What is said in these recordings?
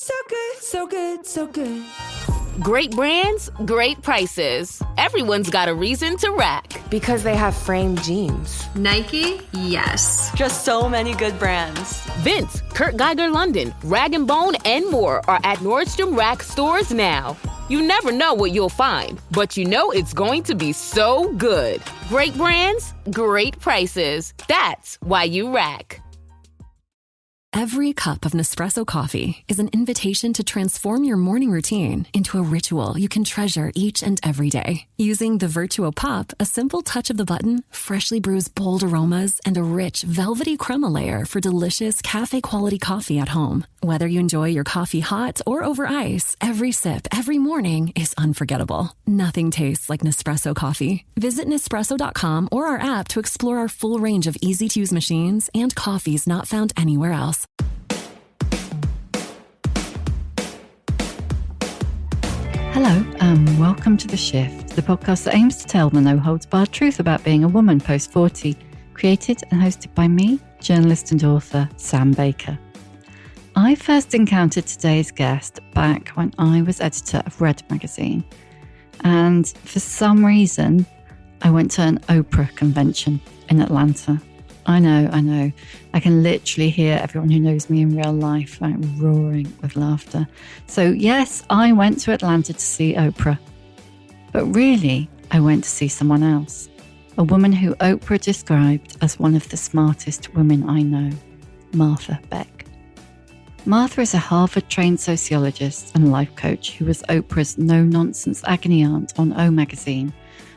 So good, so good, so good. Great brands, great prices. Everyone's got a reason to rack. Because they have framed jeans. Nike? Yes. Just so many good brands. Vince, Kurt Geiger London, Rag & Bone, and more are at Nordstrom Rack stores now. You never know what you'll find, but you know it's going to be so good. Great brands, great prices. That's why you rack. Every cup of Nespresso coffee is an invitation to transform your morning routine into a ritual you can treasure each and every day. Using the Virtuo Pop, a simple touch of the button freshly brews bold aromas and a rich, velvety crema layer for delicious cafe-quality coffee at home. Whether you enjoy your coffee hot or over ice, every sip, every morning is unforgettable. Nothing tastes like Nespresso coffee. Visit Nespresso.com or our app to explore our full range of easy-to-use machines and coffees not found anywhere else. Hello, and welcome to The Shift, the podcast that aims to tell the no-holds-barred truth about being a woman post-40, created and hosted by me, journalist and author Sam Baker. I first encountered today's guest back when I was editor of Red magazine, and for some reason, I went to an Oprah convention in Atlanta. I know. I can literally hear everyone who knows me in real life like roaring with laughter. So yes, I went to Atlanta to see Oprah. But really, I went to see someone else. A woman who Oprah described as one of the smartest women I know, Martha Beck. Martha is a Harvard-trained sociologist and life coach who was Oprah's no-nonsense agony aunt on O magazine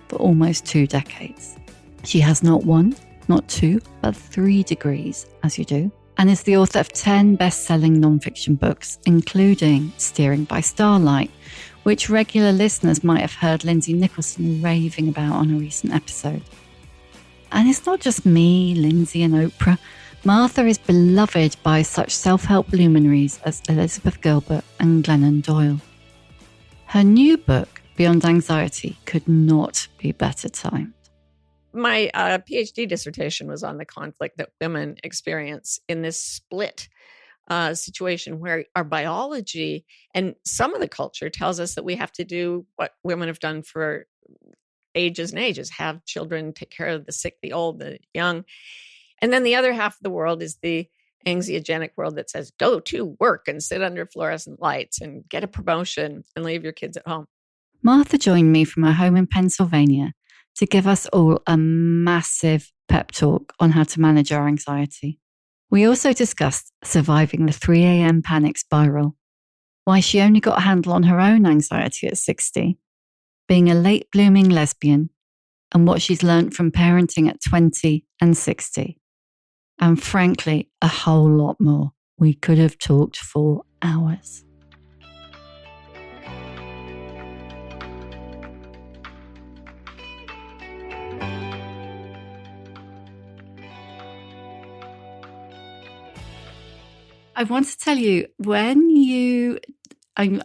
for almost 2 decades. She has not one, not 2, but 3 degrees, as you do, and is the author of 10 best-selling nonfiction books, including Steering by Starlight, which regular listeners might have heard Lindsay Nicholson raving about on a recent episode. And it's not just me, Lindsay and Oprah. Martha is beloved by such self-help luminaries as Elizabeth Gilbert and Glennon Doyle. Her new book, Beyond Anxiety, could not be better timed. My PhD dissertation was on the conflict that women experience in this split situation where our biology and some of the culture tells us that we have to do what women have done for ages and ages, have children, take care of the sick, the old, the young. And then the other half of the world is the anxiogenic world that says, go to work and sit under fluorescent lights and get a promotion and leave your kids at home. Martha joined me from her home in Pennsylvania to give us all a massive pep talk on how to manage our anxiety. We also discussed surviving the 3 a.m. panic spiral, why she only got a handle on her own anxiety at 60, being a late blooming lesbian, and what she's learned from parenting at 20 and 60. And frankly, a whole lot more. We could have talked for hours. I want to tell you, I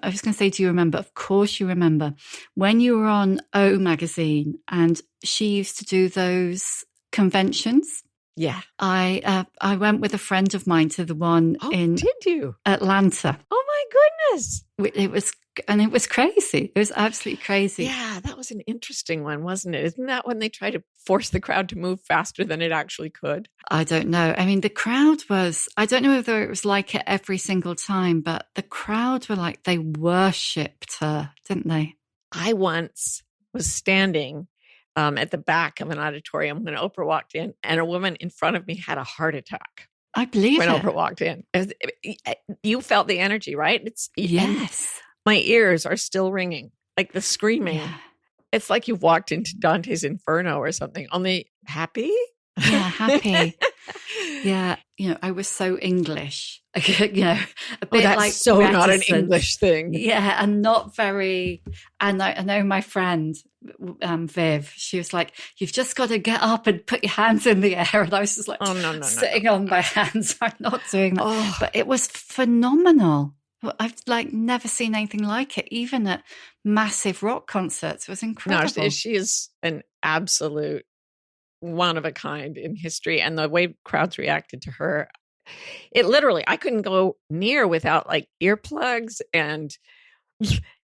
was going to say, do you remember? Of course you remember. When you were on O magazine and she used to do those conventions. Yeah. I went with a friend of mine to the one in did you? Atlanta. Oh my goodness. It was crazy. It was absolutely crazy. Yeah, that was an interesting one, wasn't it? Isn't that when they try to force the crowd to move faster than it actually could? I don't know. I mean, the crowd was, I don't know whether it was like it every single time, but the crowd were like, they worshipped her, didn't they? I once was standing at the back of an auditorium when Oprah walked in, and a woman in front of me had a heart attack. I believe when it. Oprah walked in. You felt the energy, right? Yes. My ears are still ringing, like the screaming. Yeah. It's like you've walked into Dante's Inferno or something, only happy. Yeah, happy. Yeah. I was so English, a bit that's like so reticent. Not an English thing. Yeah. And not very, and I know my friend, Viv, she was like, you've just got to get up and put your hands in the air. And I was just like, sitting on my hands. I'm not doing that. Oh. But it was phenomenal. I've never seen anything like it, even at massive rock concerts. It was incredible. No, she is an absolute one of a kind in history. And the way crowds reacted to her, It literally, I couldn't go near without like earplugs and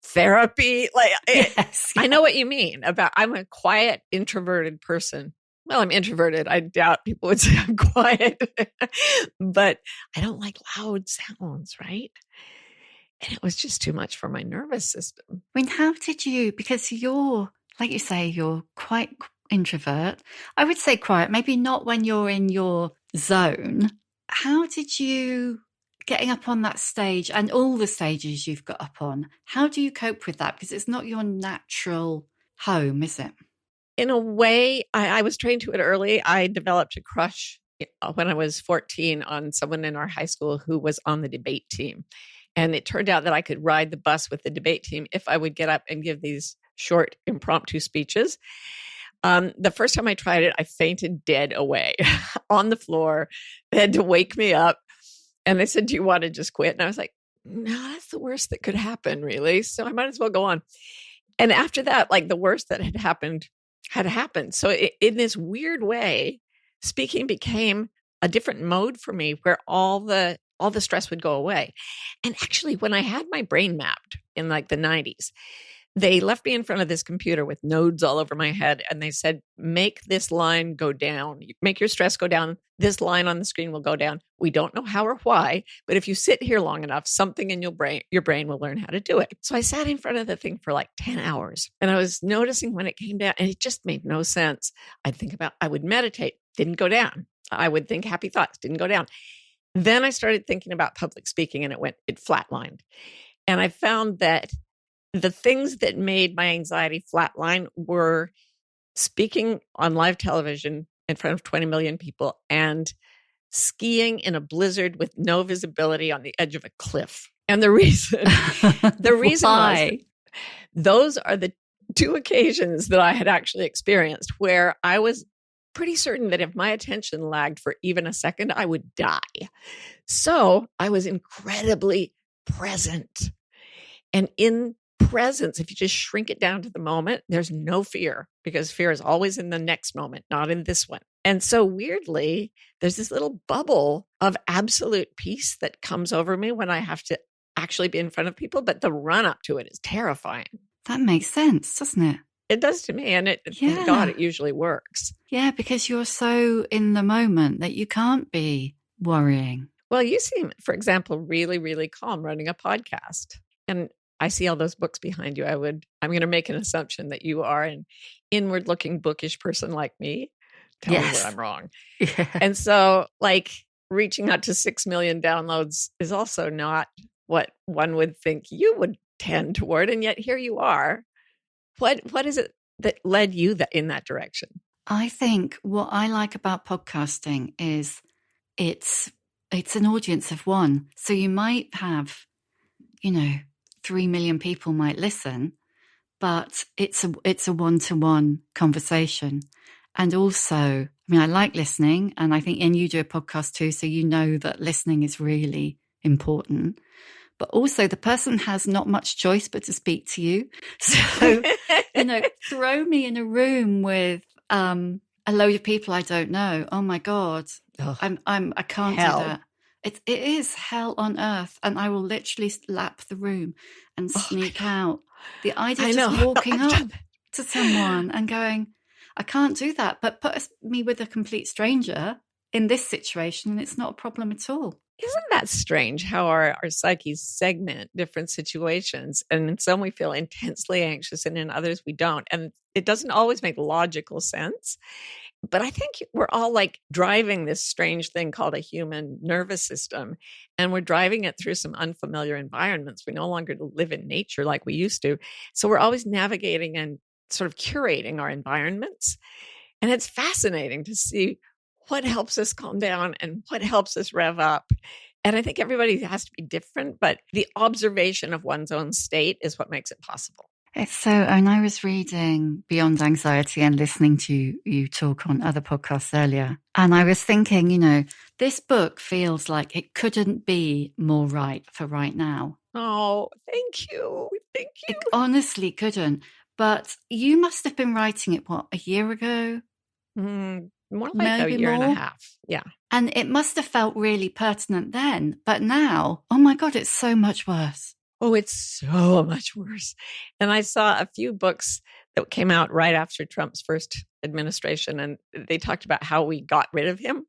therapy. Like, Yes. I know what you mean about, I'm a quiet, introverted person. Well, I'm introverted. I doubt people would say I'm quiet, but I don't like loud sounds, right? And it was just too much for my nervous system. I mean, how did you, because you're, like you say, you're quite introvert. I would say quiet, maybe not when you're in your zone. How did you, getting up on that stage and all the stages you've got up on, how do you cope with that? Because it's not your natural home, is it? In a way, I was trained to it early. I developed a crush when I was 14 on someone in our high school who was on the debate team. And it turned out that I could ride the bus with the debate team if I would get up and give these short impromptu speeches. The first time I tried it, I fainted dead away on the floor. They had to wake me up. And they said, "Do you want to just quit?" And I was like, "No, that's the worst that could happen, really. So I might as well go on." And after that, like the worst that had happened. So in this weird way, speaking became a different mode for me where all the stress would go away. And actually, when I had my brain mapped in like the 90s, they left me in front of this computer with nodes all over my head. And they said, make this line go down. Make your stress go down. This line on the screen will go down. We don't know how or why, but if you sit here long enough, something in your brain will learn how to do it. So I sat in front of the thing for like 10 hours and I was noticing when it came down and it just made no sense. I would meditate, didn't go down. I would think happy thoughts, didn't go down. Then I started thinking about public speaking and it flatlined. And I found that the things that made my anxiety flatline were speaking on live television in front of 20 million people and skiing in a blizzard with no visibility on the edge of a cliff. And the reason was those are the two occasions that I had actually experienced where I was pretty certain that if my attention lagged for even a second, I would die. So I was incredibly present. And in presence, if you just shrink it down to the moment, there's no fear because fear is always in the next moment, not in this one. And so weirdly, there's this little bubble of absolute peace that comes over me when I have to actually be in front of people. But the run up to it is terrifying. That makes sense, doesn't it? It does to me. And thank God it usually works. Yeah, because you're so in the moment that you can't be worrying. Well, you seem, for example, really, really calm running a podcast. And I see all those books behind you. I'm going to make an assumption that you are an inward-looking, bookish person like me. Tell me where I'm wrong. Yeah. And so, like, reaching out to 6 million downloads is also not what one would think you would tend toward. And yet here you are. What is it that led you in that direction? I think what I like about podcasting is it's an audience of one. So you might have, 3 million people might listen, but it's a one-to-one conversation. And also, I like listening, and I think, and you do a podcast too, so you know that listening is really important. But also the person has not much choice but to speak to you. So, throw me in a room with a load of people I don't know. Oh my God. I can't hell. do that. It is hell on earth. And I will literally lap the room and sneak out. The idea of just walking up to someone and going, I can't do that. But put me with a complete stranger in this situation and it's not a problem at all. Isn't that strange how our psyches segment different situations? And in some we feel intensely anxious and in others we don't. And it doesn't always make logical sense. But I think we're all like driving this strange thing called a human nervous system. And we're driving it through some unfamiliar environments. We no longer live in nature like we used to. So we're always navigating and sort of curating our environments. And it's fascinating to see what helps us calm down and what helps us rev up. And I think everybody has to be different, but the observation of one's own state is what makes it possible. It's so, and I was reading Beyond Anxiety and listening to you talk on other podcasts earlier. And I was thinking, this book feels like it couldn't be more right for right now. Oh, thank you. Thank you. It honestly couldn't. But you must have been writing it, a year ago? more like maybe a year and a more. half. Yeah. And it must have felt really pertinent then. But now, oh my God, it's so much worse. Oh, it's so much worse. And I saw a few books that came out right after Trump's first administration, and they talked about how we got rid of him.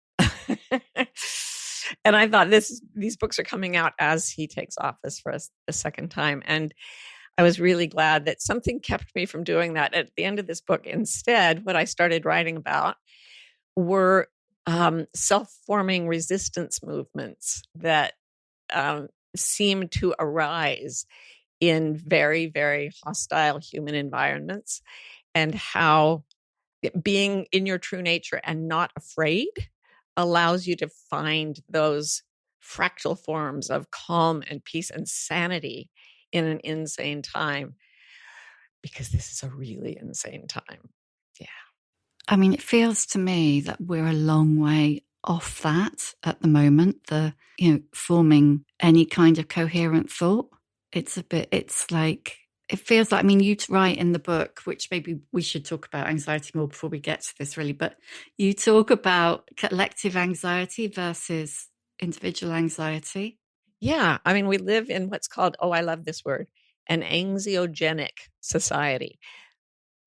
And I thought these books are coming out as he takes office for a second time. And I was really glad that something kept me from doing that at the end of this book. Instead, what I started writing about were self-forming resistance movements that seem to arise in very, very hostile human environments, and how being in your true nature and not afraid allows you to find those fractal forms of calm and peace and sanity in an insane time, because this is a really insane time. Yeah. I mean, it feels to me that we're a long way off that at the moment, forming any kind of coherent thought. It feels like, I mean, you write in the book, which maybe we should talk about anxiety more before we get to this really, but you talk about collective anxiety versus individual anxiety. Yeah. I mean, we live in what's called, I love this word, an anxiogenic society.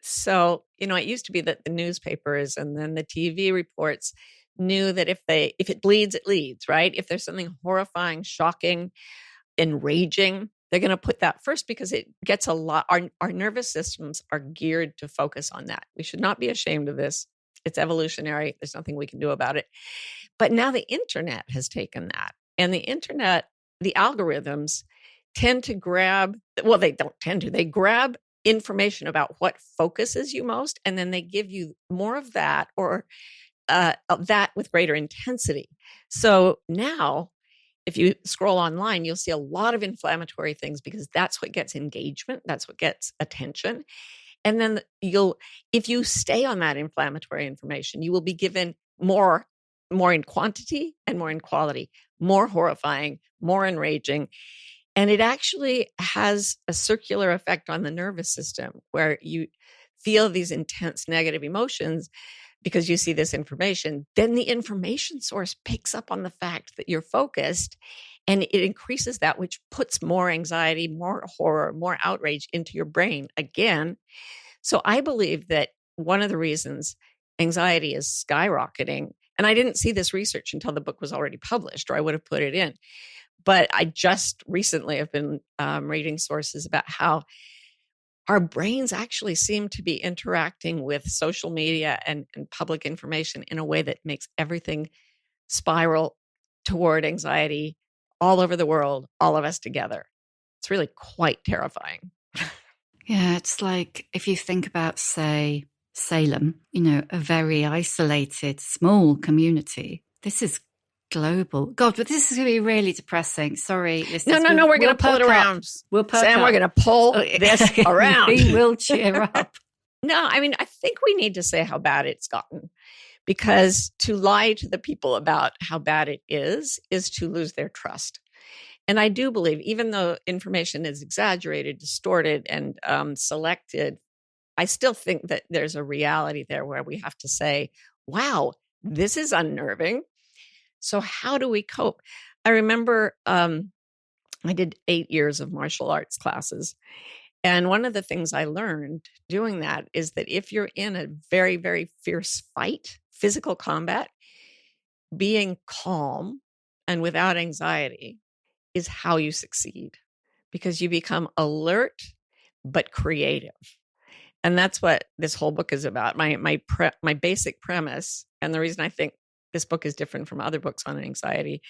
So, it used to be that the newspapers and then the TV reports knew that if it bleeds, it leads, right? If there's something horrifying, shocking, enraging, they're going to put that first because it gets a lot. Our nervous systems are geared to focus on that. We should not be ashamed of this. It's evolutionary. There's nothing we can do about it. But now the internet has taken that. And the internet, the algorithms tend to grab, they don't tend to, they grab information about what focuses you most, and then they give you more of that, or that with greater intensity. So now, if you scroll online, you'll see a lot of inflammatory things because that's what gets engagement. That's what gets attention. And then if you stay on that inflammatory information, you will be given more in quantity and more in quality, more horrifying, more enraging. And it actually has a circular effect on the nervous system where you feel these intense negative emotions because you see this information. Then the information source picks up on the fact that you're focused, and it increases that, which puts more anxiety, more horror, more outrage into your brain again. So I believe that one of the reasons anxiety is skyrocketing, and I didn't see this research until the book was already published, or I would have put it in. But I just recently have been reading sources about how our brains actually seem to be interacting with social media and public information in a way that makes everything spiral toward anxiety all over the world, all of us together. It's really quite terrifying. Yeah, it's like if you think about, say, Salem, a very isolated, small community. This is global. God, but this is going to be really depressing. Sorry, listeners. No, we're going to pull it around. We'll perk Sam, up. we're going to pull this around. We will cheer up. No, I mean, I think we need to say how bad it's gotten, because to lie to the people about how bad it is to lose their trust. And I do believe, even though information is exaggerated, distorted, and selected, I still think that there's a reality there where we have to say, wow, this is unnerving. So how do we cope? I remember I did 8 years of martial arts classes. And one of the things I learned doing that is that if you're in a very, very fierce fight, physical combat, being calm and without anxiety is how you succeed, because you become alert but creative. And that's what this whole book is about. My basic premise, and the reason I think this book is different from other books on anxiety,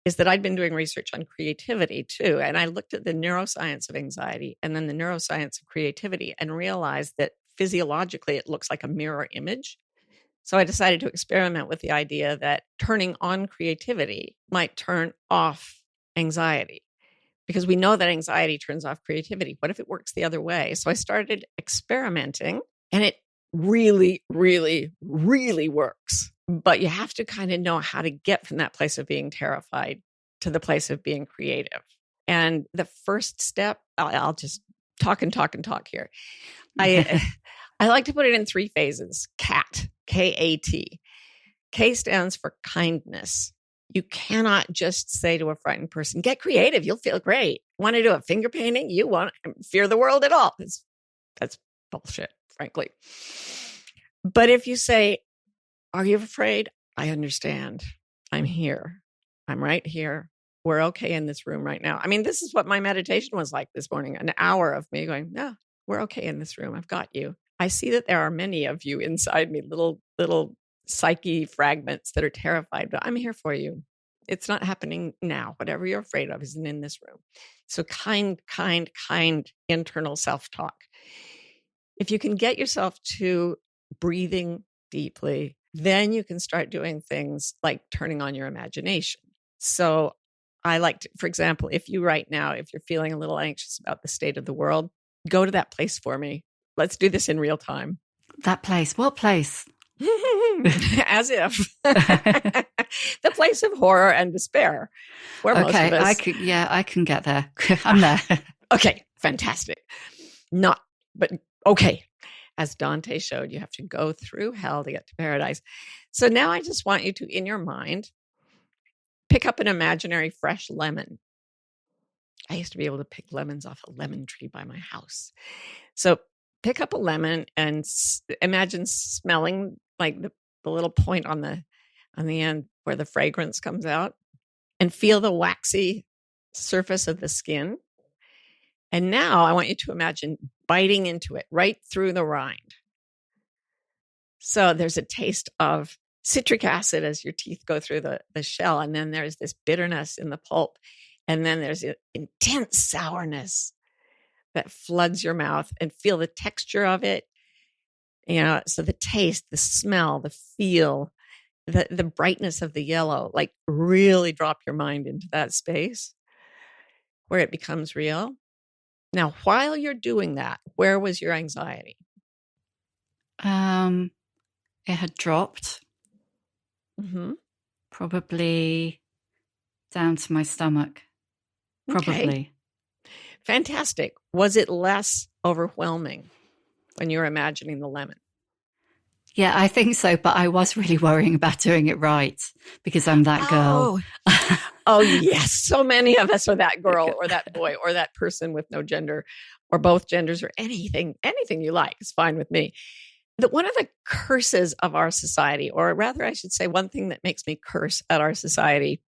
is that I'd been doing research on creativity too. And I looked at the neuroscience of anxiety and then the neuroscience of creativity and realized that physiologically it looks like a mirror image. So I decided to experiment with the idea that turning on creativity might turn off anxiety, because we know that anxiety turns off creativity. What if it works the other way? So I started experimenting, and it really, really, really works. But you have to kind of know how to get from that place of being terrified to the place of being creative. And the first step, I'll just talk here. I I like to put it in 3 phases. CAT, K-A-T. K stands for kindness. You cannot just say to a frightened person, get creative, you'll feel great. Want to do a finger painting? You won't fear the world at all. That's bullshit, frankly. But if you say, are you afraid? I understand. I'm here. I'm right here. We're okay in this room right now. I mean, this is what my meditation was like this morning, an hour of me going, no, we're okay in this room. I've got you. I see that there are many of you inside me, little psyche fragments that are terrified, but I'm here for you. It's not happening now. Whatever you're afraid of isn't in this room. So kind internal self-talk. If you can get yourself to breathing deeply, then you can start doing things like turning on your imagination. So I like to, for example, if you're feeling a little anxious about the state of the world, go to that place for me. Let's do this in real time. That place. What place? As if. The place of horror and despair. Where most of us... I can get there. I'm there. Okay, fantastic. Okay. As Dante showed, you have to go through hell to get to paradise. So now I just want you to, in your mind, pick up an imaginary fresh lemon. I used to be able to pick lemons off a lemon tree by my house. So pick up a lemon and imagine smelling like the little point on the end where the fragrance comes out, and feel the waxy surface of the skin. And now I want you to imagine biting into it right through the rind. So there's a taste of citric acid as your teeth go through the shell. And then there's this bitterness in the pulp. And then there's an intense sourness that floods your mouth, and feel the texture of it. So the taste, the smell, the feel, the brightness of the yellow, like really drop your mind into that space where it becomes real. Now, while you're doing that, where was your anxiety? It had dropped. Mm-hmm. Probably down to my stomach. Probably. Okay. Fantastic. Was it less overwhelming when you were imagining the lemon? Yeah, I think so. But I was really worrying about doing it right because I'm that girl. Oh, yes. So many of us are that girl or that boy or that person with no gender or both genders or anything you like is fine with me. One of the curses of our society, or rather I should say one thing that makes me curse at our society,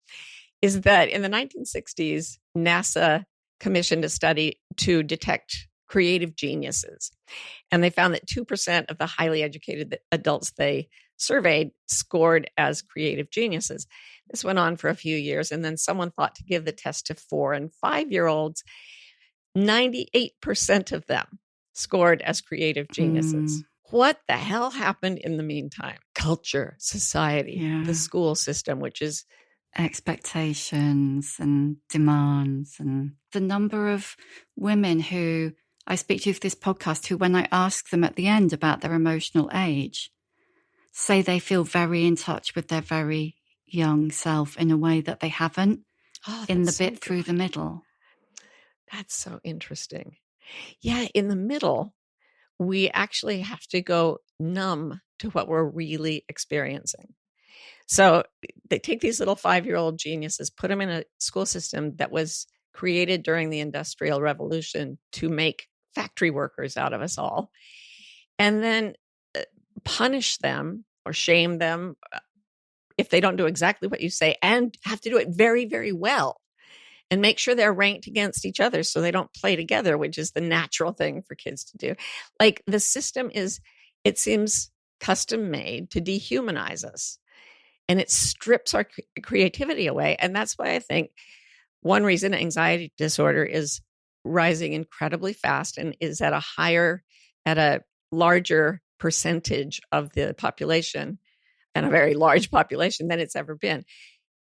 is that in the 1960s, NASA commissioned a study to detect creative geniuses. And they found that 2% of the highly educated adults they surveyed scored as creative geniuses. This went on for a few years, and then someone thought to give the test to 4- and 5-year-olds. 98% of them scored as creative geniuses. What the hell happened in the meantime? Culture, society, the school system, which is expectations and demands, and the number of women who I speak to for this podcast who, when I ask them at the end about their emotional age, say they feel very in touch with their very young self in a way that they haven't in the bit through the middle. That's so interesting. Yeah, in the middle, we actually have to go numb to what we're really experiencing. So they take these little 5-year-old geniuses, put them in a school system that was created during the Industrial Revolution to make factory workers out of us all, and then punish them or shame them if they don't do exactly what you say, and have to do it very, very well, and make sure they're ranked against each other so they don't play together, which is the natural thing for kids to do. Like, the system is, it seems, custom made to dehumanize us, and it strips our creativity away. And that's why I think one reason anxiety disorder is rising incredibly fast and is at a larger percentage of the population, and a very large population, than it's ever been.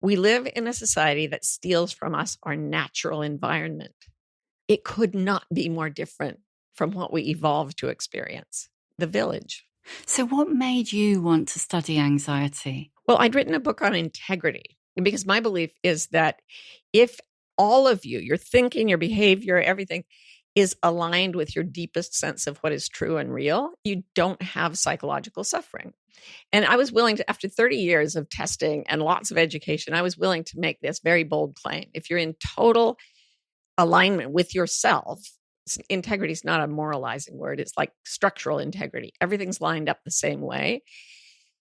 We live in a society that steals from us our natural environment. It could not be more different from what we evolved to experience, the village. So what made you want to study anxiety? Well, I'd written a book on integrity, because my belief is that if all of you, your thinking, your behavior, everything, is aligned with your deepest sense of what is true and real, you don't have psychological suffering. And I was willing to, after 30 years of testing and lots of education, I was willing to make this very bold claim. If you're in total alignment with yourself, integrity is not a moralizing word. It's like structural integrity. Everything's lined up the same way.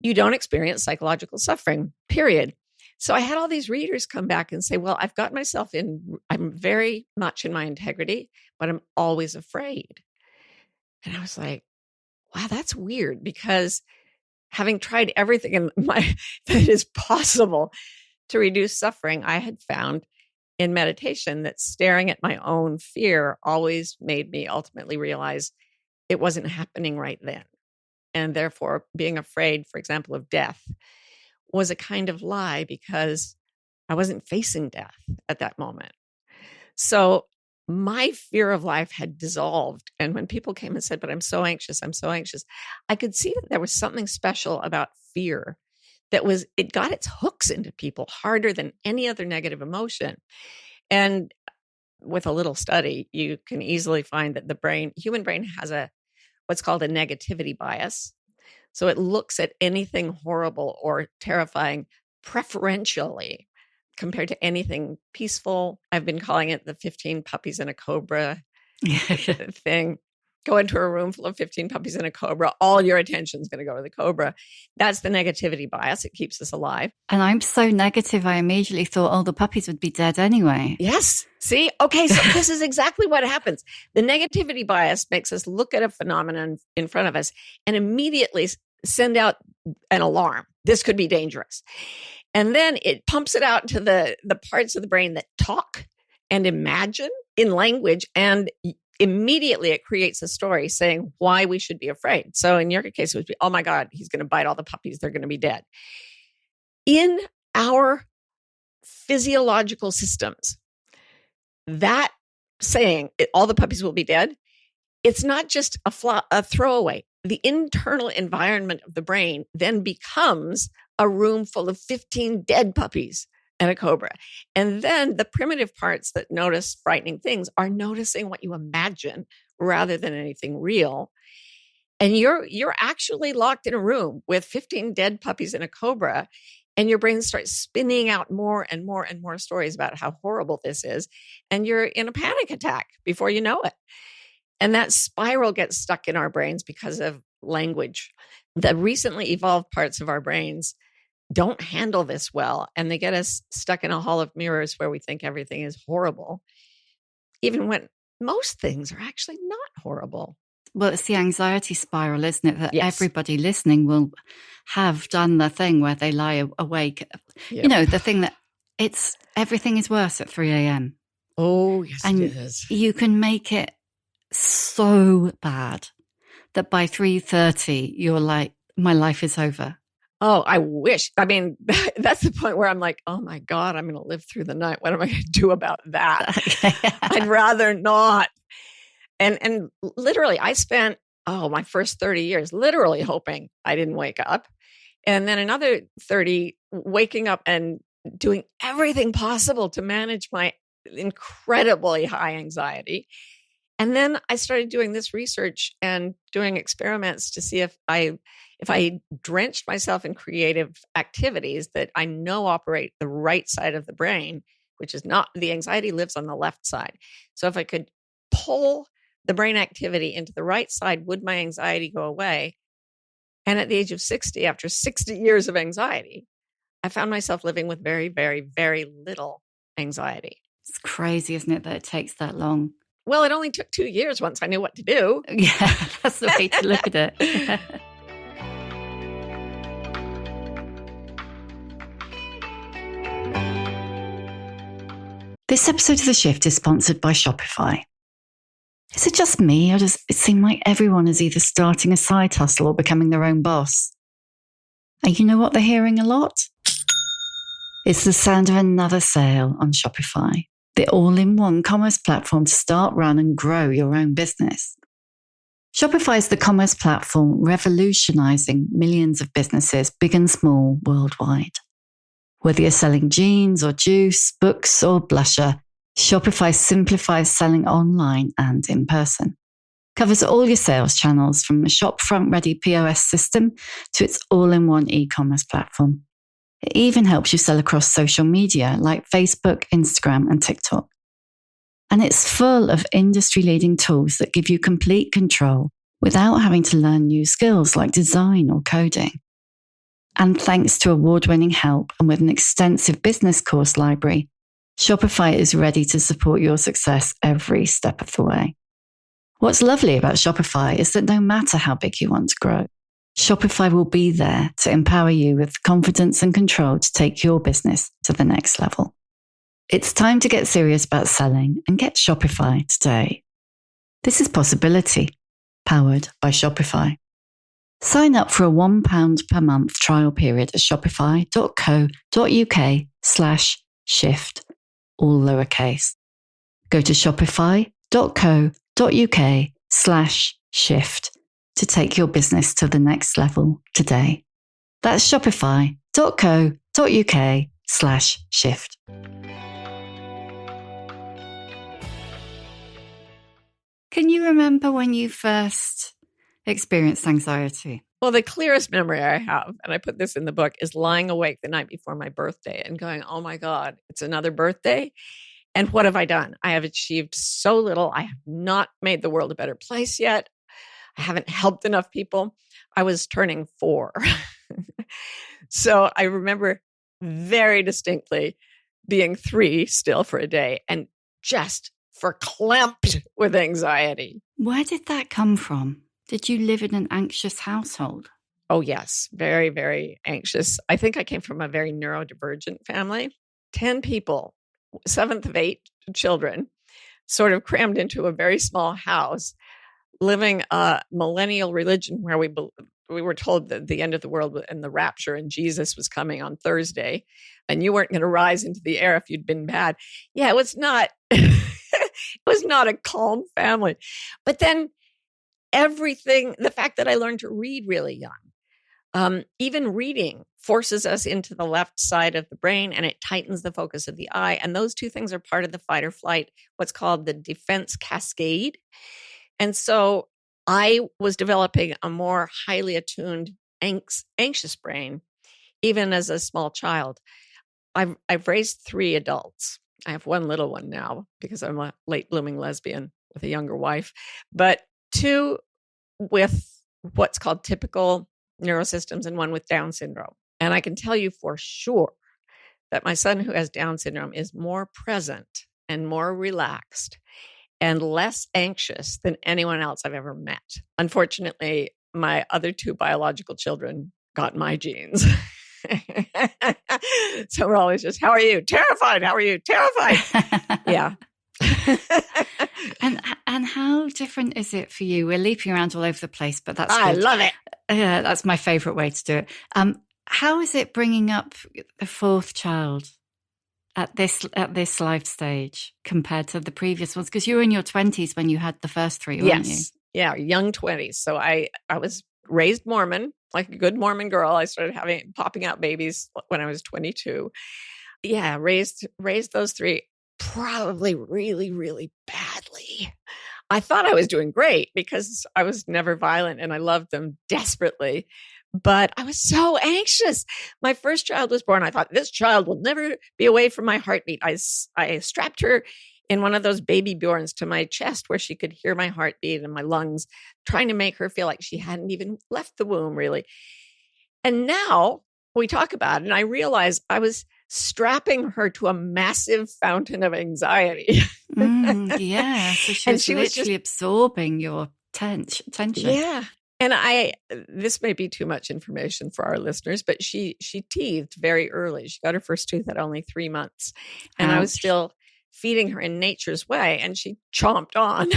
You don't experience psychological suffering, period. So I had all these readers come back and say, well, I've got myself I'm very much in my integrity, but I'm always afraid. And I was like, wow, that's weird, because having tried everything in that is possible to reduce suffering, I had found in meditation that staring at my own fear always made me ultimately realize it wasn't happening right then. And therefore, being afraid, for example, of death was a kind of lie, because I wasn't facing death at that moment. So my fear of life had dissolved. And when people came and said, but I'm so anxious, I could see that there was something special about fear it got its hooks into people harder than any other negative emotion. And with a little study, you can easily find that human brain has what's called a negativity bias. So it looks at anything horrible or terrifying preferentially compared to anything peaceful. I've been calling it the 15 puppies and a cobra thing. Go into a room full of 15 puppies and a cobra. All your attention is going to go to the cobra. That's the negativity bias. It keeps us alive. And I'm so negative, I immediately thought, the puppies would be dead anyway. Yes. See? Okay, so this is exactly what happens. The negativity bias makes us look at a phenomenon in front of us and immediately send out an alarm. This could be dangerous. And then it pumps it out to the parts of the brain that talk and imagine in language, and immediately it creates a story saying why we should be afraid. So in your case, it would be, oh my God, he's going to bite all the puppies. They're going to be dead. In our physiological systems, that saying all the puppies will be dead, it's not just a throwaway. The internal environment of the brain then becomes a room full of 15 dead puppies and a cobra. And then the primitive parts that notice frightening things are noticing what you imagine rather than anything real. And you're actually locked in a room with 15 dead puppies and a cobra, and your brain starts spinning out more and more and more stories about how horrible this is. And you're in a panic attack before you know it. And that spiral gets stuck in our brains because of language. The recently evolved parts of our brains don't handle this well, and they get us stuck in a hall of mirrors where we think everything is horrible, even when most things are actually not horrible. Well, it's the anxiety spiral, isn't it? That Yes. Everybody listening will have done the thing where they lie awake. Yep. You know, the thing that everything is worse at 3 a.m. Oh, yes, And it is. you can make it so bad that by 3:30, you're like, my life is over. Oh, I wish. I mean, that's the point where I'm like, oh my God, I'm going to live through the night. What am I going to do about that? I'd rather not. And literally, I spent, my first 30 years literally hoping I didn't wake up. And then another 30 waking up and doing everything possible to manage my incredibly high anxiety. And then I started doing this research and doing experiments to see if I drenched myself in creative activities that I know operate the right side of the brain, which is not, the anxiety lives on the left side. So if I could pull the brain activity into the right side, would my anxiety go away? And at the age of 60, after 60 years of anxiety, I found myself living with very, very, very little anxiety. It's crazy, isn't it, that it takes that long? Well, it only took 2 years once I knew what to do. Yeah, that's the way to look at it. This episode of The Shift is sponsored by Shopify. Is it just me, or does it seem like everyone is either starting a side hustle or becoming their own boss? And you know what they're hearing a lot? It's the sound of another sale on Shopify, the all-in-one commerce platform to start, run, and grow your own business. Shopify is the commerce platform revolutionizing millions of businesses, big and small, worldwide. Whether you're selling jeans or juice, books or blusher, Shopify simplifies selling online and in person. Covers all your sales channels from a shop-front-ready POS system to its all-in-one e-commerce platform. It even helps you sell across social media like Facebook, Instagram, and TikTok. And it's full of industry-leading tools that give you complete control without having to learn new skills like design or coding. And thanks to award-winning help and with an extensive business course library, Shopify is ready to support your success every step of the way. What's lovely about Shopify is that no matter how big you want to grow, Shopify will be there to empower you with the confidence and control to take your business to the next level. It's time to get serious about selling and get Shopify today. This is Possibility, powered by Shopify. Sign up for a £1 per month trial period at shopify.co.uk/shift, all lowercase. Go to shopify.co.uk/shift to take your business to the next level today. That's shopify.co.uk/shift. Can you remember when you first experienced anxiety? Well, the clearest memory I have, and I put this in the book, is lying awake the night before my birthday and going, oh my God, it's another birthday. And what have I done? I have achieved so little. I have not made the world a better place yet. I haven't helped enough people. I was turning 4. So I remember very distinctly being 3 still for a day and just verklempt with anxiety. Where did that come from? Did you live in an anxious household? Oh, yes. Very, very anxious. I think I came from a very neurodivergent family. 10 people, 7th of 8 children, sort of crammed into a very small house, living a millennial religion where we were told that the end of the world and the rapture and Jesus was coming on Thursday, and you weren't going to rise into the air if you'd been bad. Yeah, it was not, it was not a calm family. But then everything, the fact that I learned to read really young, even reading forces us into the left side of the brain and it tightens the focus of the eye. And those two things are part of the fight or flight, what's called the defense cascade. And so I was developing a more highly attuned, anxious brain, even as a small child. I've raised 3 adults. I have 1 little one now because I'm a late blooming lesbian with a younger wife, but 2 with what's called typical neurosystems and 1 with Down syndrome. And I can tell you for sure that my son who has Down syndrome is more present and more relaxed and less anxious than anyone else I've ever met. Unfortunately, my other 2 biological children got my genes. So we're always just, how are you? Terrified. How are you? Terrified. Yeah. And how different is it for you? We're leaping around all over the place, but that's I good. love it. Yeah, that's my favorite way to do it. How is it bringing up the 4th child at this life stage compared to the previous ones? Because you were in your 20s when you had the first 3, weren't you? Yeah, young 20s. So I was raised Mormon, like a good Mormon girl. I started popping out babies when I was 22. Yeah, raised those 3 probably really, really badly. I thought I was doing great because I was never violent and I loved them desperately. But I was so anxious. My first child was born. I thought, this child will never be away from my heartbeat. I strapped her in one of those baby Bjorns to my chest where she could hear my heartbeat and my lungs, trying to make her feel like she hadn't even left the womb, really. And now we talk about it, and I realize I was strapping her to a massive fountain of anxiety. Yeah, so she was literally absorbing your tension. Yeah. And this may be too much information for our listeners, but she teethed very early. She got her first tooth at only 3 months. And I was still feeding her in nature's way, and she chomped on.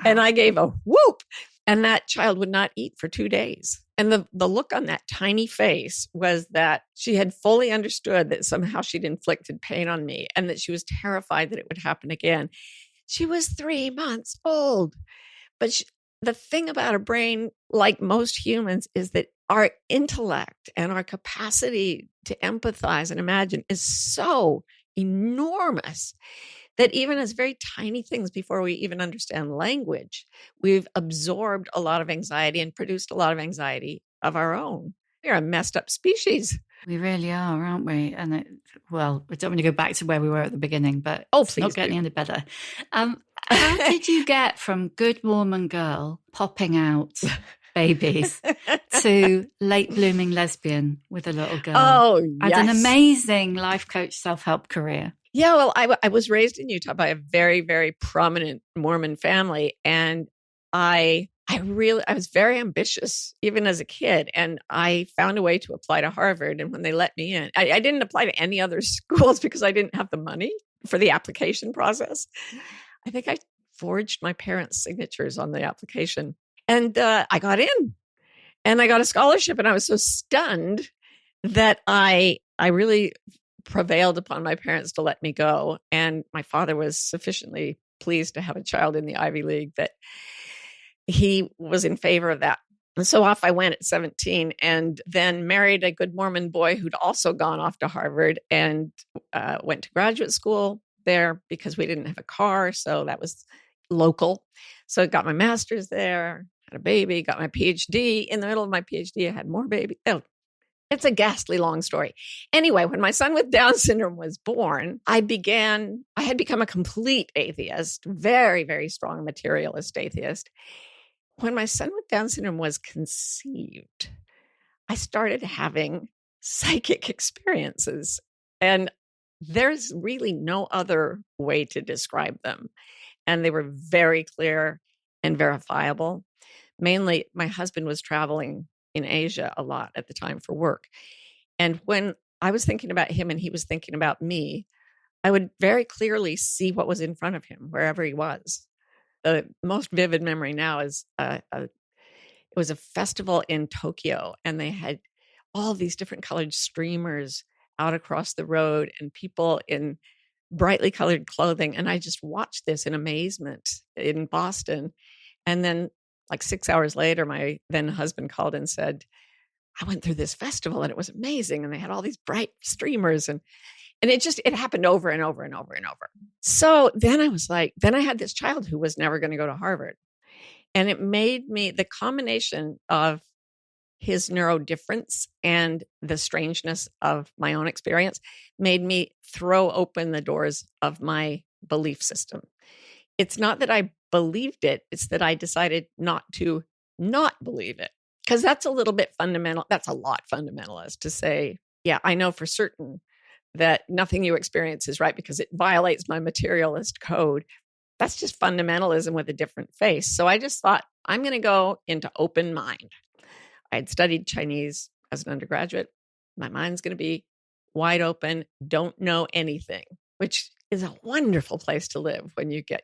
And I gave a whoop, and that child would not eat for 2 days. And the look on that tiny face was that she had fully understood that somehow she'd inflicted pain on me and that she was terrified that it would happen again. She was 3 months old. But the thing about a brain, like most humans, is that our intellect and our capacity to empathize and imagine is so enormous that even as very tiny things before we even understand language, we've absorbed a lot of anxiety and produced a lot of anxiety of our own. We're a messed up species. We really are, aren't we? And well, we don't want to go back to where we were at the beginning, but please not getting any better. How did you get from good Mormon girl popping out babies to late blooming lesbian with a little girl? Oh, yes. And an amazing life coach self-help career. Yeah, well, I was raised in Utah by a very, very prominent Mormon family. And I was very ambitious, even as a kid. And I found a way to apply to Harvard. And when they let me in, I didn't apply to any other schools because I didn't have the money for the application process. I think I forged my parents' signatures on the application. And I got in. And I got a scholarship. And I was so stunned that I really prevailed upon my parents to let me go. And my father was sufficiently pleased to have a child in the Ivy League that he was in favor of that. And so off I went at 17 and then married a good Mormon boy who'd also gone off to Harvard and went to graduate school there because we didn't have a car. So that was local. So I got my master's there, had a baby, got my PhD. In the middle of my PhD, I had more babies. Oh, it's a ghastly long story. Anyway, when my son with Down syndrome was born, I had become a complete atheist, very, very strong materialist atheist. When my son with Down syndrome was conceived, I started having psychic experiences. And there's really no other way to describe them. And they were very clear and verifiable. Mainly, my husband was traveling in Asia a lot at the time for work. And when I was thinking about him and he was thinking about me, I would very clearly see what was in front of him, wherever he was. The most vivid memory now is it was a festival in Tokyo, and they had all these different colored streamers out across the road and people in brightly colored clothing. And I just watched this in amazement in Boston. And then like 6 hours later, my then husband called and said, I went through this festival and it was amazing. And they had all these bright streamers and it happened over and over and over and over. So then I had this child who was never going to go to Harvard. And it made me, the combination of his neurodifference and the strangeness of my own experience made me throw open the doors of my belief system. It's not that I believed it, it's that I decided not to not believe it. Because that's a little bit fundamental. That's a lot fundamentalist to say, yeah, I know for certain that nothing you experience is right because it violates my materialist code. That's just fundamentalism with a different face. So I just thought, I'm going to go into open mind. I had studied Chinese as an undergraduate. My mind's going to be wide open, don't know anything, which is a wonderful place to live when you get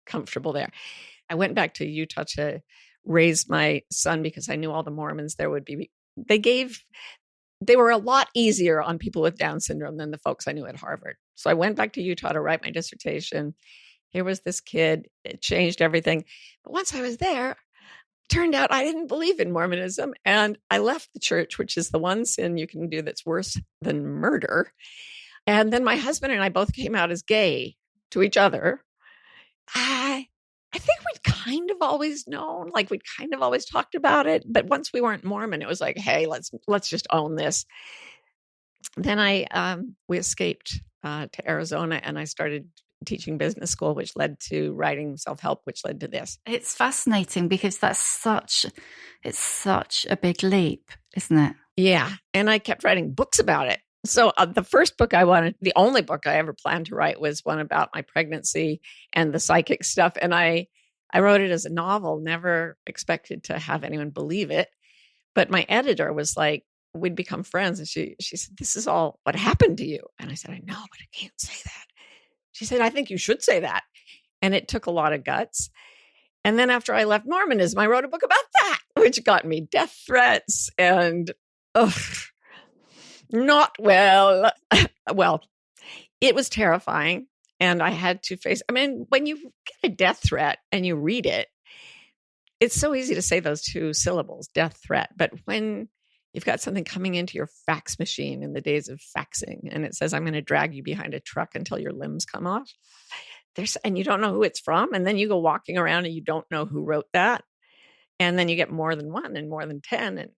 comfortable there. I went back to Utah to raise my son because I knew all the Mormons there would be. They were a lot easier on people with Down syndrome than the folks I knew at Harvard. So I went back to Utah to write my dissertation. Here was this kid. It changed everything. But once I was there, turned out I didn't believe in Mormonism. And I left the church, which is the one sin you can do that's worse than murder. And then my husband and I both came out as gay to each other. I think we'd kind of always known, like we'd kind of always talked about it. But once we weren't Mormon, it was like, hey, let's just own this. Then we escaped to Arizona and I started teaching business school, which led to writing self-help, which led to this. It's fascinating because it's such a big leap, isn't it? Yeah. And I kept writing books about it. So the first book the only book I ever planned to write was one about my pregnancy and the psychic stuff. And I wrote it as a novel, never expected to have anyone believe it. But my editor was like, we'd become friends. And she said, this is all what happened to you. And I said, I know, but I can't say that. She said, I think you should say that. And it took a lot of guts. And then after I left Mormonism, I wrote a book about that, which got me death threats and, not well. Well, it was terrifying. And I had to face, when you get a death threat and you read it, it's so easy to say those two syllables, death threat. But when You've got something coming into your fax machine in the days of faxing, and it says, I'm going to drag you behind a truck until your limbs come off. And you don't know who it's from. And then you go walking around and you don't know who wrote that. And then you get more than one and more than 10. And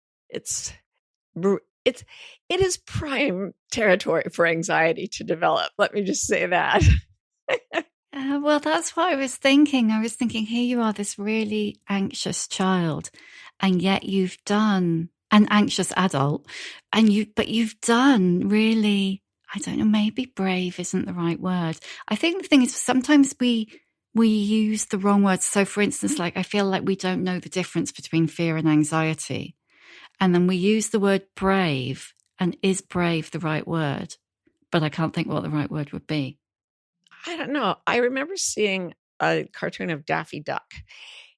it is prime territory for anxiety to develop. Let me just say that. Well, that's what I was thinking. I was thinking, here you are, this really anxious child, and yet you've done an anxious adult, but you've done really, I don't know, maybe brave isn't the right word. I think the thing is sometimes we use the wrong words. So for instance, like I feel like we don't know the difference between fear and anxiety. And then we use the word brave, and is brave the right word? But I can't think what the right word would be. I don't know. I remember seeing a cartoon of Daffy Duck,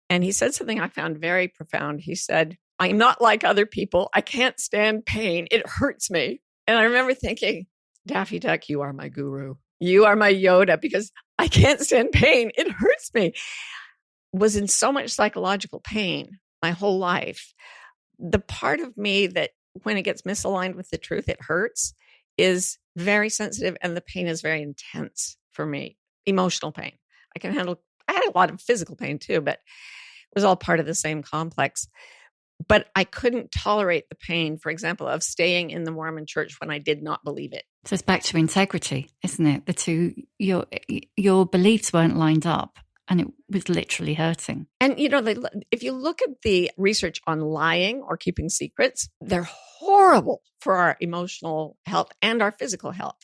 and he said something I found very profound. He said, I'm not like other people. I can't stand pain. It hurts me. And I remember thinking, Daffy Duck, you are my guru. You are my Yoda, because I can't stand pain. It hurts me. Was in so much psychological pain my whole life. The part of me that when it gets misaligned with the truth, it hurts, is very sensitive, and the pain is very intense for me. Emotional pain. I had a lot of physical pain too, but it was all part of the same complex. But I couldn't tolerate the pain, for example, of staying in the Mormon church when I did not believe it. So it's back to integrity, isn't it? The two, your beliefs weren't lined up, and it was literally hurting. And, if you look at the research on lying or keeping secrets, they're horrible for our emotional health and our physical health.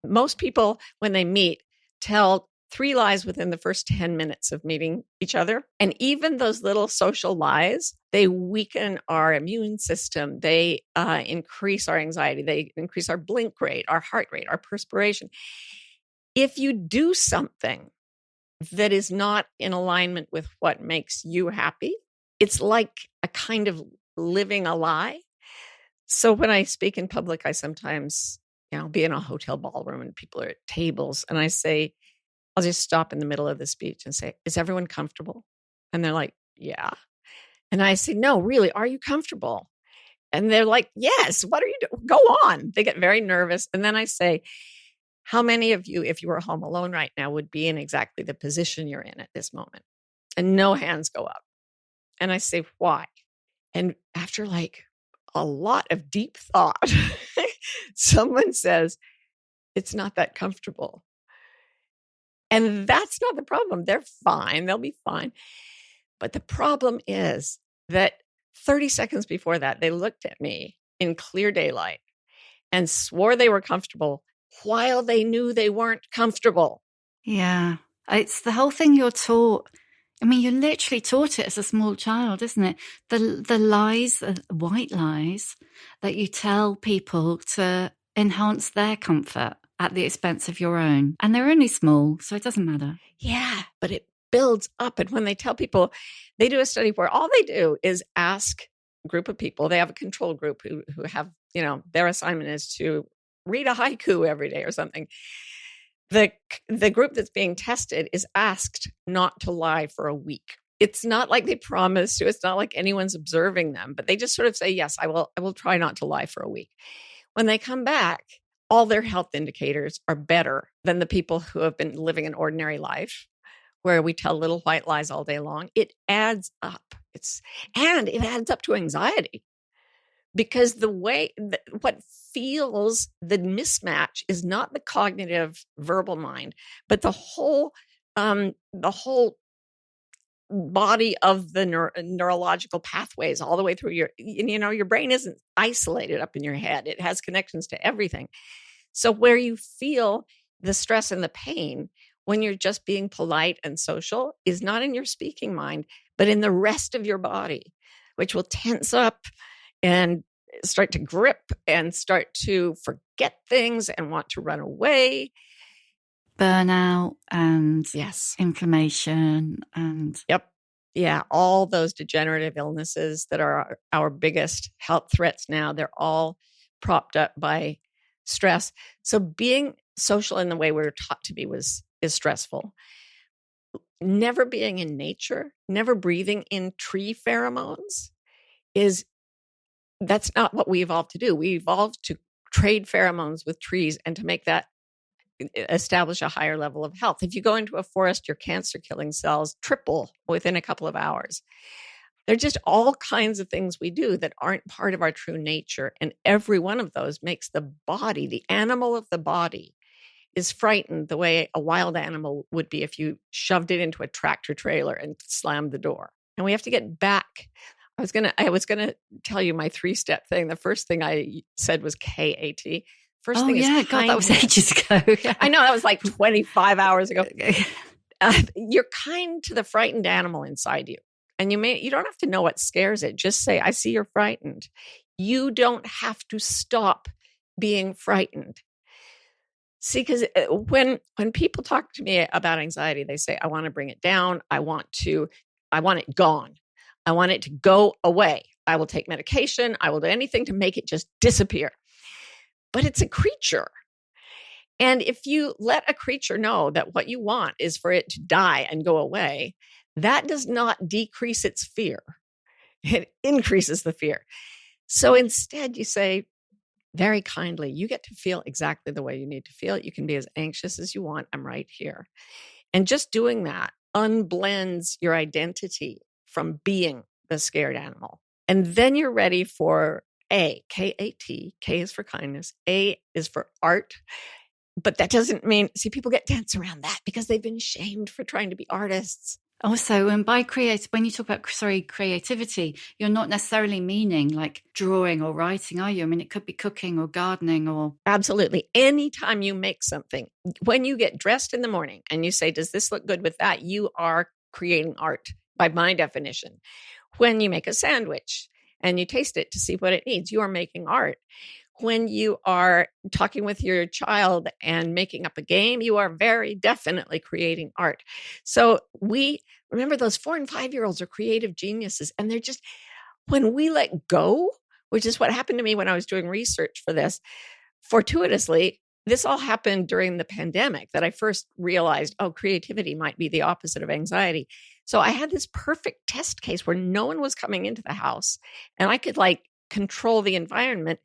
Most people, when they meet, tell 3 lies within the first 10 minutes of meeting each other. And even those little social lies, they weaken our immune system. They increase our anxiety. They increase our blink rate, our heart rate, our perspiration. If you do something that is not in alignment with what makes you happy, it's like a kind of living a lie. So when I speak in public, I sometimes, be in a hotel ballroom and people are at tables, and I say, I'll just stop in the middle of the speech and say, is everyone comfortable? And they're like, yeah. And I say, no, really, are you comfortable? And they're like, yes, what are you doing? Go on. They get very nervous. And then I say, how many of you, if you were home alone right now, would be in exactly the position you're in at this moment? And no hands go up. And I say, why? And after like a lot of deep thought, someone says, it's not that comfortable. And that's not the problem. They're fine. They'll be fine. But the problem is that 30 seconds before that, they looked at me in clear daylight and swore they were comfortable while they knew they weren't comfortable. Yeah. It's the whole thing you're taught. I mean, you're literally taught it as a small child, isn't it? The lies, the white lies that you tell people to enhance their comfort at the expense of your own. And they're only small, so it doesn't matter. Yeah, but it builds up. And when they tell people, they do a study where all they do is ask a group of people. They have a control group who have, their assignment is to read a haiku every day or something. The group that's being tested is asked not to lie for a week. It's not like they promise to. It's not like anyone's observing them, but they just sort of say, yes, I will try not to lie for a week. When they come back, all their health indicators are better than the people who have been living an ordinary life where we tell little white lies all day long. It adds up. And it adds up to anxiety, because what feels the mismatch is not the cognitive verbal mind, but the whole body of the neurological pathways all the way through your brain isn't isolated up in your head. It has connections to everything. So where you feel the stress and the pain when you're just being polite and social is not in your speaking mind, but in the rest of your body, which will tense up and start to grip and start to forget things and want to run away. Burnout and yes, inflammation and yeah, all those degenerative illnesses that are our biggest health threats now, they're all propped up by stress. So being social in the way we were taught to be is stressful. Never being in nature, never breathing in tree pheromones is that's not what we evolved to do. We evolved to trade pheromones with trees and to make that establish a higher level of health. If you go into a forest, your cancer killing cells triple within a couple of hours. There are just all kinds of things we do that aren't part of our true nature. And every one of those makes the body, the animal of the body, is frightened the way a wild animal would be if you shoved it into a tractor trailer and slammed the door. And we have to get back. I was gonna tell you my 3-step thing. The first thing I said was KAT. First thing is kindness. God, that was ages ago. I know, that was like 25 hours ago. You're kind to the frightened animal inside you. And you don't have to know what scares it. Just say, I see you're frightened. You don't have to stop being frightened. See, because when people talk to me about anxiety, they say, I want to bring it down. I want it gone. I want it to go away. I will take medication. I will do anything to make it just disappear. But it's a creature. And if you let a creature know that what you want is for it to die and go away, that does not decrease its fear. It increases the fear. So instead you say very kindly, you get to feel exactly the way you need to feel. You can be as anxious as you want. I'm right here. And just doing that unblends your identity from being the scared animal. And then you're ready for A, K-A-T. K is for kindness. A is for art. But that doesn't mean, see, people get tense around that because they've been shamed for trying to be artists. Also, and when you talk about, creativity, you're not necessarily meaning like drawing or writing, are you? I mean, it could be cooking or gardening or... Absolutely. Anytime you make something, when you get dressed in the morning and you say, does this look good with that? You are creating art by my definition. When you make a sandwich and you taste it to see what it needs, you are making art. When you are talking with your child and making up a game, you are very definitely creating art. So remember those 4 and 5-year-olds are creative geniuses. And they're just, when we let go, which is what happened to me when I was doing research for this, fortuitously, this all happened during the pandemic that I first realized, creativity might be the opposite of anxiety. So I had this perfect test case where no one was coming into the house and I could control the environment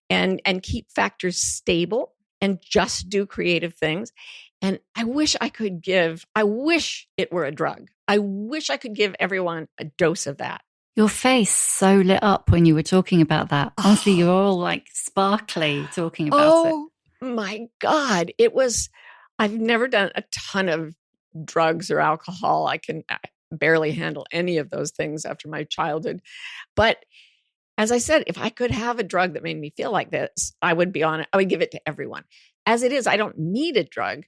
and keep factors stable and just do creative things. And I wish it were a drug. I wish I could give everyone a dose of that. Your face so lit up when you were talking about that. Honestly, you're all sparkly talking about it. Oh my God. I've never done a ton of drugs or alcohol. I barely handle any of those things after my childhood. But as I said, if I could have a drug that made me feel like this, I would be on it. I would give it to everyone. As it is, I don't need a drug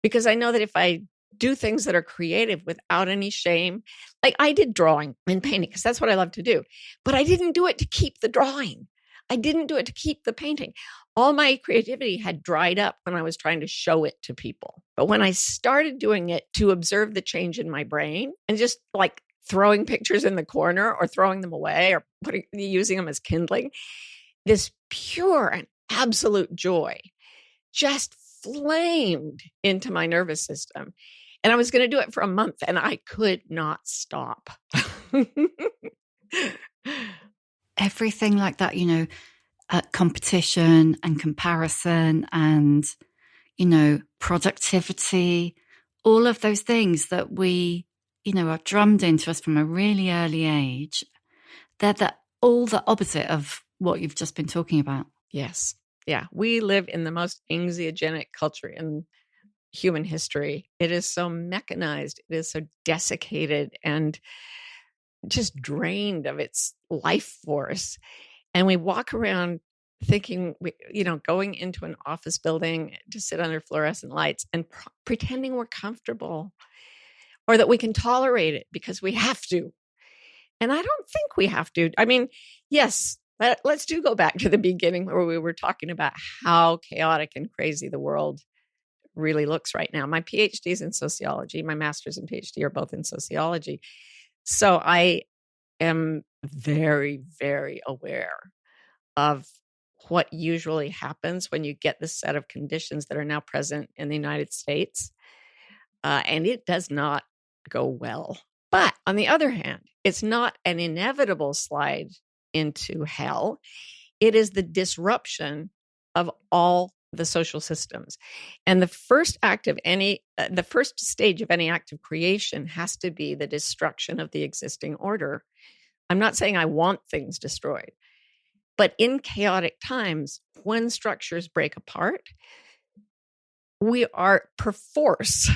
because I know that if I do things that are creative without any shame, like I did drawing and painting because that's what I love to do, but I didn't do it to keep the drawing. I didn't do it to keep the painting. All my creativity had dried up when I was trying to show it to people. But when I started doing it to observe the change in my brain and just throwing pictures in the corner or throwing them away or using them as kindling, this pure and absolute joy just flamed into my nervous system. And I was going to do it for a month and I could not stop. Everything like that, competition and comparison and, productivity, all of those things that we are drummed into us from a really early age. They're all the opposite of what you've just been talking about. Yes. Yeah. We live in the most anxiogenic culture in human history. It is so mechanized. It is so desiccated and just drained of its life force. And we walk around thinking, going into an office building to sit under fluorescent lights and pretending we're comfortable or that we can tolerate it because we have to. And I don't think we have to. I mean, yes, let's go back to the beginning where we were talking about how chaotic and crazy the world really looks right now. My PhD is in sociology. My master's and PhD are both in sociology. So I am very, very aware of what usually happens when you get this set of conditions that are now present in the United States. And it does not go well. But on the other hand, it's not an inevitable slide into hell. It is the disruption of all the social systems. And the first stage of any act of creation has to be the destruction of the existing order. I'm not saying I want things destroyed, but in chaotic times, when structures break apart, we are perforce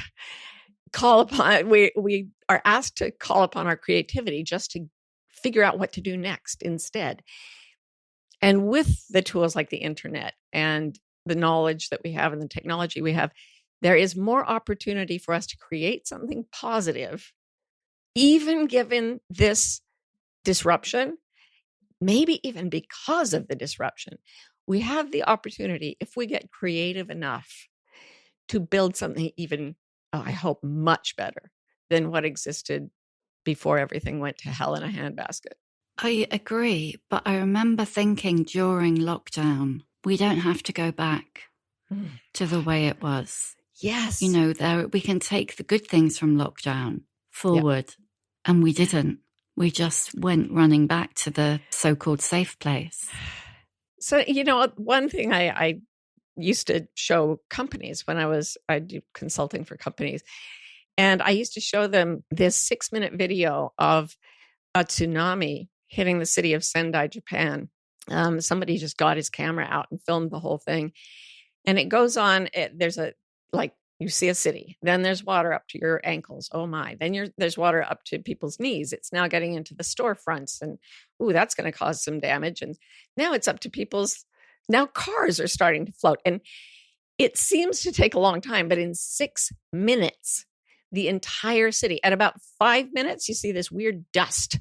we are asked to call upon our creativity just to figure out what to do next instead. And with the tools like the internet and the knowledge that we have and the technology we have, there is more opportunity for us to create something positive, even given this disruption, maybe even because of the disruption. We have the opportunity, if we get creative enough, to build something even, I hope, much better than what existed before everything went to hell in a handbasket. I agree, but I remember thinking during lockdown, we don't have to go back to the way it was. Yes. We can take the good things from lockdown forward, and we didn't. We just went running back to the so-called safe place. So, one thing I used to show companies when I do consulting for companies, and I used to show them this 6-minute video of a tsunami hitting the city of Sendai, Japan. Somebody just got his camera out and filmed the whole thing. And it goes on, you see a city, then there's water up to your ankles. Oh my, then there's water up to people's knees. It's now getting into the storefronts and, that's going to cause some damage. And now it's up to now cars are starting to float. And it seems to take a long time, but in 6 minutes, the entire city, at about 5 minutes, you see this weird dust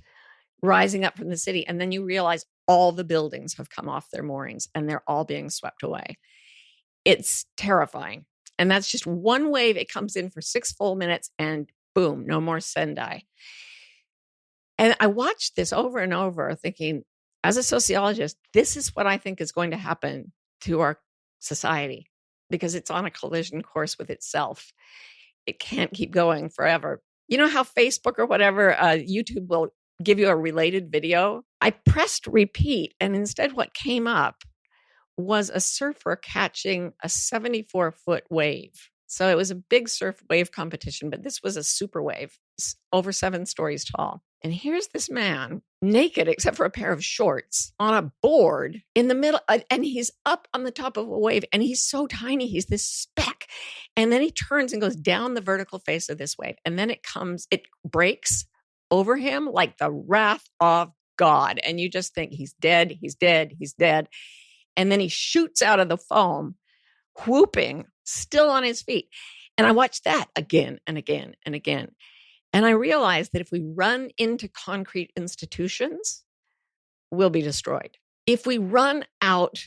rising up from the city. And then you realize all the buildings have come off their moorings and they're all being swept away. It's terrifying. And that's just one wave. It comes in for 6 full minutes and boom, no more Sendai. And I watched this over and over thinking, as a sociologist, this is what I think is going to happen to our society because it's on a collision course with itself. It can't keep going forever. You know how Facebook or whatever, YouTube will give you a related video? I pressed repeat, and instead what came up was a surfer catching a 74-foot wave. So it was a big surf wave competition, but this was a super wave, over 7 stories tall. And here's this man, naked except for a pair of shorts, on a board in the middle, and he's up on the top of a wave, and he's so tiny, he's this speck. And then he turns and goes down the vertical face of this wave, and then it breaks over him like the wrath of God. And you just think he's dead, he's dead, he's dead. And then he shoots out of the foam, whooping, still on his feet. And I watched that again and again and again. And I realized that if we run into concrete institutions, we'll be destroyed. If we run out,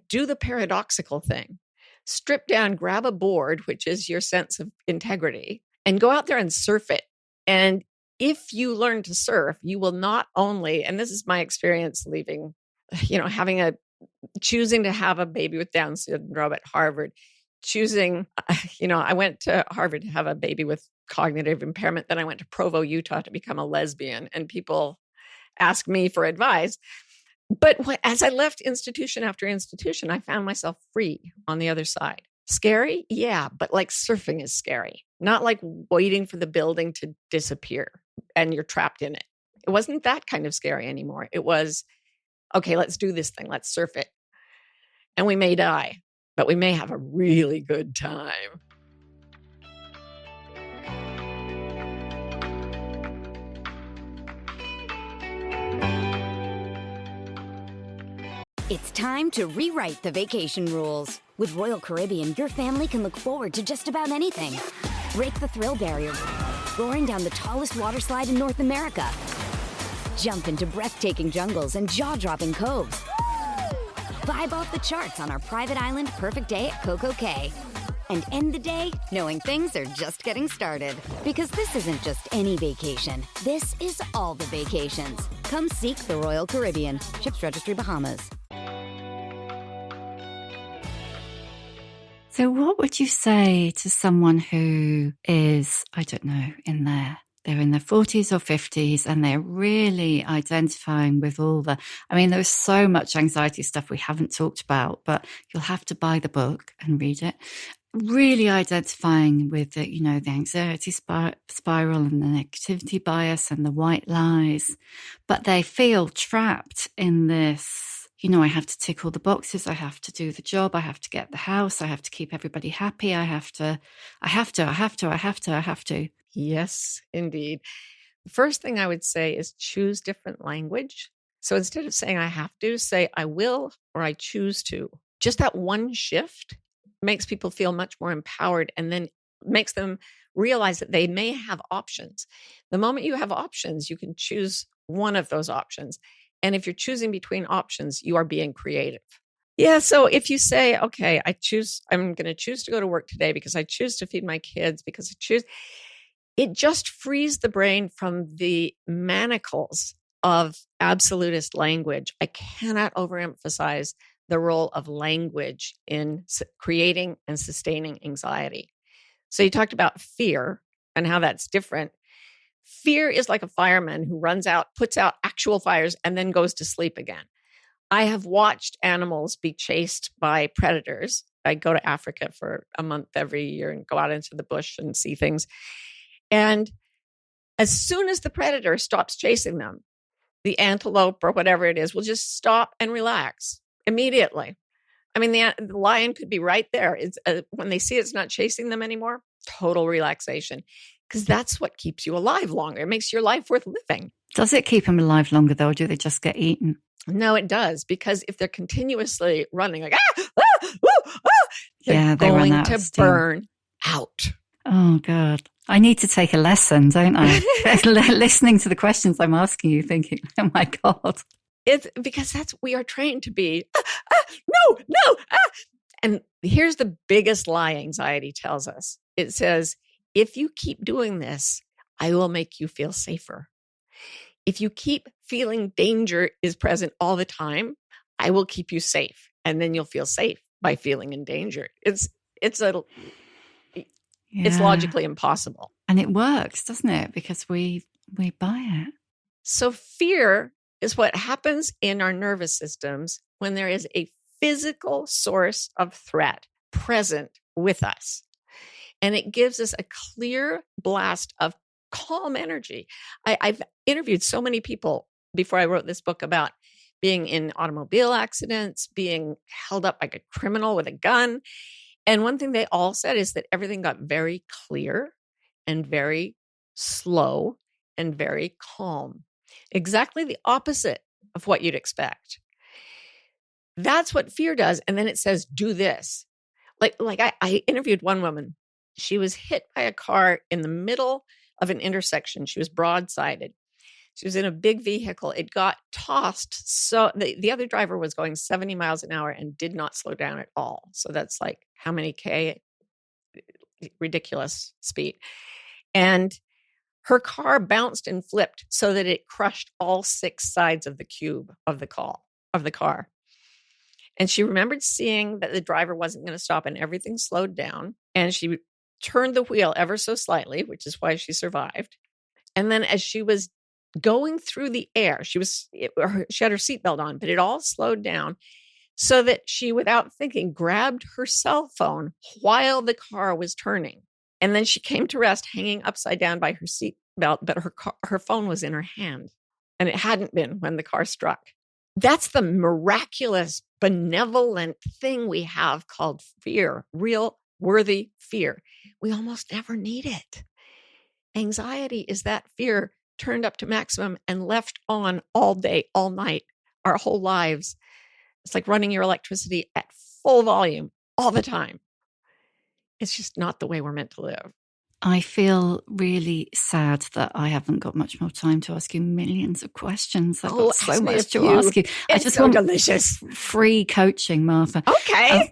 do the paradoxical thing, strip down, grab a board, which is your sense of integrity, and go out there and surf it. And if you learn to surf, you will not only, and this is my experience leaving, choosing to have a baby with Down syndrome at Harvard, I went to Harvard to have a baby with cognitive impairment. Then I went to Provo, Utah to become a lesbian, and people asked me for advice. But as I left institution after institution, I found myself free on the other side. Scary? Yeah, but surfing is scary. Not like waiting for the building to disappear and you're trapped in it. It wasn't that kind of scary anymore. It was, okay, let's do this thing. Let's surf it. And we may die, but we may have a really good time. It's time to rewrite the vacation rules. With Royal Caribbean, your family can look forward to just about anything. Break the thrill barrier, roaring down the tallest water slide in North America. Jump into breathtaking jungles and jaw-dropping coves. Vibe off the charts on our private island Perfect Day at Coco Cay. And end the day knowing things are just getting started. Because this isn't just any vacation. This is all the vacations. Come seek the Royal Caribbean. Ships Registry, Bahamas. So what would you say to someone who is, I don't know, in their they're in their 40s or 50s and they're really identifying with there's so much anxiety stuff we haven't talked about, but you'll have to buy the book and read it. Really identifying with the anxiety spiral and the negativity bias and the white lies, but they feel trapped in this. I have to tick all the boxes. I have to do the job. I have to get the house. I have to keep everybody happy. I have to. Yes, indeed. The first thing I would say is choose different language. So instead of saying I have to, say I will or I choose to. Just that one shift makes people feel much more empowered and then makes them realize that they may have options. The moment you have options, you can choose one of those options. And if you're choosing between options, you are being creative. Yeah. So if you say, okay, I'm going to choose to go to work today because I choose to feed my kids, because I choose, it just frees the brain from the manacles of absolutist language. I cannot overemphasize the role of language in creating and sustaining anxiety. So you talked about fear and how that's different. Fear is like a fireman who runs out, puts out actual fires, and then goes to sleep again. I have watched animals be chased by predators. I go to Africa for a month every year and go out into the bush and see things. And as soon as the predator stops chasing them, the antelope or whatever it is will just stop and relax immediately. I mean, the lion could be right there. It's when they see it's not chasing them anymore, total relaxation. Because that's what keeps you alive longer. It makes your life worth living. Does it keep them alive longer, though, or do they just get eaten? No, it does. Because if they're continuously running like, they're they going run out to of steam. burn out. Oh, God. I need to take a lesson, don't I? Listening to the questions I'm asking you, thinking, oh, my God. It's because we are trained to be, no. And here's the biggest lie anxiety tells us. It says, if you keep doing this, I will make you feel safer. If you keep feeling danger is present all the time, I will keep you safe. And then you'll feel safe by feeling in danger. It's logically impossible. And it works, doesn't it? Because we buy it. So fear is what happens in our nervous systems when there is a physical source of threat present with us. And it gives us a clear blast of calm energy. I've interviewed so many people before I wrote this book about being in automobile accidents, being held up like a criminal with a gun. And one thing they all said is that everything got very clear and very slow and very calm. Exactly the opposite of what you'd expect. That's what fear does. And then it says, do this. Like I interviewed one woman. She was hit by a car in the middle of an intersection. She was broadsided. She was in a big vehicle. It got tossed. So the other driver was going 70 miles an hour and did not slow down at all. So that's like how many K? Ridiculous speed. And her car bounced and flipped so that it crushed all 6 sides of the cube of the car. And she remembered seeing that the driver wasn't going to stop and everything slowed down. And she turned the wheel ever so slightly, which is why she survived. And then as she was going through the air, she had her seatbelt on, but it all slowed down so that she, without thinking, grabbed her cell phone while the car was turning. And then she came to rest hanging upside down by her seatbelt, but her phone was in her hand. And it hadn't been when the car struck. That's the miraculous, benevolent thing we have called fear, real worthy fear. We almost never need it. Anxiety is that fear turned up to maximum and left on all day, all night, our whole lives. It's like running your electricity at full volume all the time. It's just not the way we're meant to live. I feel really sad that I haven't got much more time to ask you millions of questions. I've got so much to ask you. I just want delicious free coaching, Martha. Okay,